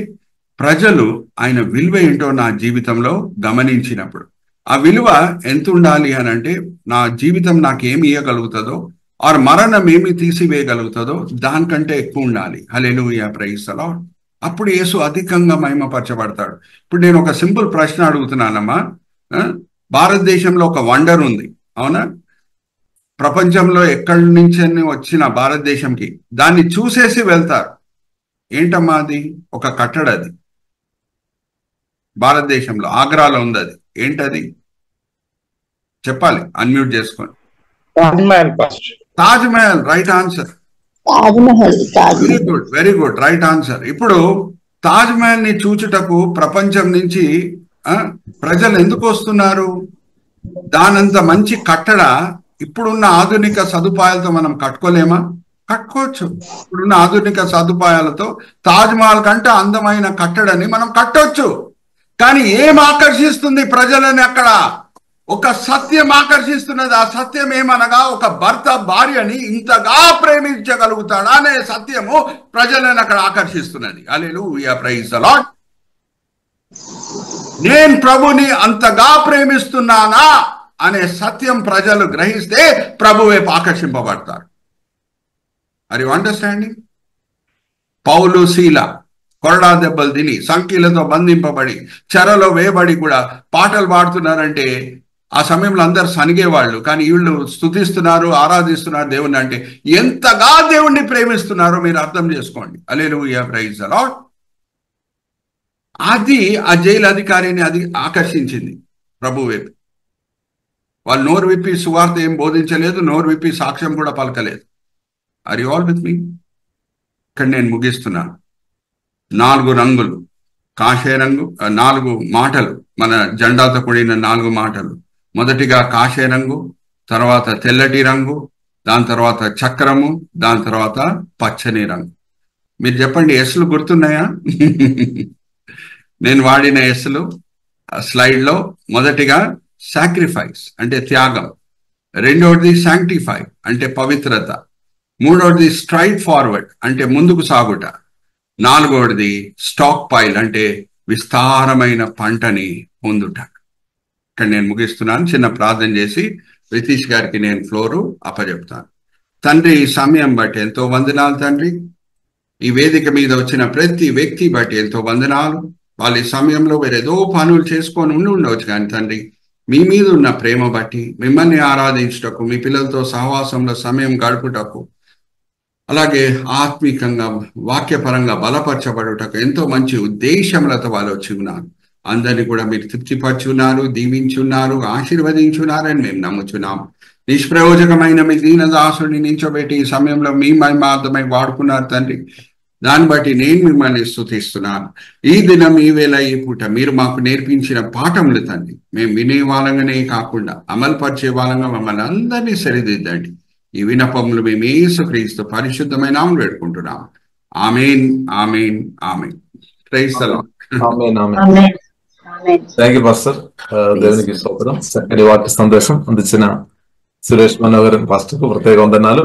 ప్రజలు ఆయన విలువ ఏంటో నా జీవితంలో గమనించినప్పుడు. ఆ విలువ ఎంత ఉండాలి అని అంటే, నా జీవితం నాకేమి ఇవ్వగలుగుతుందో ఆర్ మరణం ఏమి తీసివేయగలుగుతుందో దానికంటే ఎక్కువ ఉండాలి. హల్లెలూయా, ప్రైజ్ ది లార్డ్. అప్పుడు యేసు అధికంగా మహిమపరచబడతాడు. ఇప్పుడు నేను ఒక సింపుల్ ప్రశ్న అడుగుతున్నానమ్మా. భారతదేశంలో ఒక వండర్ ఉంది, అవునా? ప్రపంచంలో ఎక్కడి నుంచి వచ్చిన భారతదేశంకి దాన్ని చూసేసి వెళ్తారు. ఏంటమ్మా అది? ఒక కట్టడ. అది భారతదేశంలో ఆగ్రాలో ఉంది. అది ఏంటది? చెప్పాలి, అన్మ్యూట్ చేసుకోండి. Taj Mahal. Right answer. Very good, very good, right answer. ఇప్పుడు తాజ్ మహల్ ని చూచుటకు ప్రపంచం నుంచి ప్రజలు ఎందుకు వస్తున్నారు? దానంత మంచి కట్టడ ఇప్పుడున్న ఆధునిక సదుపాయాలతో మనం కట్టుకోలేమా? కట్టుకోవచ్చు. ఇప్పుడున్న ఆధునిక సదుపాయాలతో తాజ్ మహల్ కంటే అందమైన కట్టడని మనం కట్టొచ్చు. కానీ ఏం ఆకర్షిస్తుంది ప్రజలని? అక్కడ ఒక సత్యం ఆకర్షిస్తున్నది. ఆ సత్యం ఏమనగా, ఒక భర్త భార్యని ఇంతగా ప్రేమించగలుగుతాడా అనే సత్యము ప్రజలను అక్కడ ఆకర్షిస్తున్నది. హల్లెలూయా, ప్రైజ్ ది లార్డ్. నేను ప్రభుని అంతగా ప్రేమిస్తున్నానా అనే సత్యం ప్రజలు గ్రహిస్తే ప్రభు వైపు ఆకర్షింపబడతారు. Are you understanding? పౌలు, శీల కొరడా దెబ్బలు తిని సంఖ్యలతో బంధింపబడి చెరలో వేయబడి కూడా పాటలు పాడుతున్నారంటే ఆ సమయంలో అందరు సనిగేవాళ్ళు. కానీ వీళ్ళు స్తుతిస్తున్నారు, ఆరాధిస్తున్నారు దేవుణ్ణి. అంటే ఎంతగా దేవుణ్ణి ప్రేమిస్తున్నారో మీరు అర్థం చేసుకోండి. హల్లెలూయా, ప్రైజ్ ది లార్డ్. అది ఆ జైలు అధికారిని అది ఆకర్షించింది ప్రభు వైపు. వాళ్ళు నోరు విప్పి సువార్త ఏం బోధించలేదు, నోరు విప్పి సాక్ష్యం కూడా పలకలేదు. ఆర్ యు ఆల్ విత్ మీ? ఇక్కడ నేను ముగిస్తున్నాను. 4 రంగులు, కాషాయ రంగు, 4 మాటలు, మన జెండాతో కూడిన 4 మాటలు. మొదటిగా కాషాయ రంగు, తర్వాత తెల్లటి రంగు, దాని తర్వాత చక్రము, దాని తర్వాత పచ్చని రంగు. మీరు చెప్పండి, ఎస్లు గుర్తున్నాయా? నేను వాడిన ఎస్లు స్లైడ్ లో మొదటిగా సాక్రిఫైస్ అంటే త్యాగం, రెండవది శాంక్టిఫై అంటే పవిత్రత, మూడవది స్ట్రైట్ ఫార్వర్డ్ అంటే ముందుకు సాగుట, నాలుగవది స్టాక్ పైల్ అంటే విస్తారమైన పంటని పొందుట. ఇక్కడ నేను ముగిస్తున్నాను. చిన్న ప్రార్థన చేసి రితీష్ గారికి నేను ఫ్లోరు అప్పచెప్తాను. తండ్రి, ఈ సమయం బట్టి ఎంతో వందనాలు తండ్రి. ఈ వేదిక మీద వచ్చిన ప్రతి వ్యక్తి బట్టి ఎంతో వందనాలు. వాళ్ళ ఈ సమయంలో వేరేదో పనులు చేసుకొని ఉండవచ్చు కానీ తండ్రి, మీ మీద ఉన్న ప్రేమ బట్టి, మిమ్మల్ని ఆరాధించుటకు, మీ పిల్లలతో సహవాసంలో సమయం గడుపుటకు, అలాగే ఆత్మీకంగా వాక్యపరంగా బలపరచబడుటకు ఎంతో మంచి ఉద్దేశములతో వాళ్ళు వచ్చి ఉన్నారు. అందరినీ కూడా మీరు తృప్తిపరచున్నారు, దీవించున్నారు, ఆశీర్వదించున్నారని మేము నమ్ముచున్నాం. నిష్ప్రయోజకమైన మీ దీనదాసుని నించోబెట్టి ఈ సమయంలో మీ మహిమార్థమై వాడుకున్నారు తండ్రి. దాన్ని బట్టి నేను మిమ్మల్ని స్తుతిస్తున్నాను. ఈ దినం, ఈ వేళ, ఈ పూట మీరు మాకు నేర్పించిన పాఠములు తండ్రి, మేము వినే వాళ్ళంగానే కాకుండా అమలుపరిచే వాళ్ళంగా మమ్మల్ని అందరినీ సరిదిద్దండి. ఈ వినపములు మేము యేసుక్రీస్తు పరిశుద్ధమైన నామములో వేడుకుంటున్నాం. Amen, amen, amen. Praise the Lord. Thank you pastor. దేవునికి స్తోత్రం. చక్కటి వాక్య సందేశం అందించిన సురేష్ మనోహర్ పాస్టర్ కు ప్రత్యేక వందనాలు.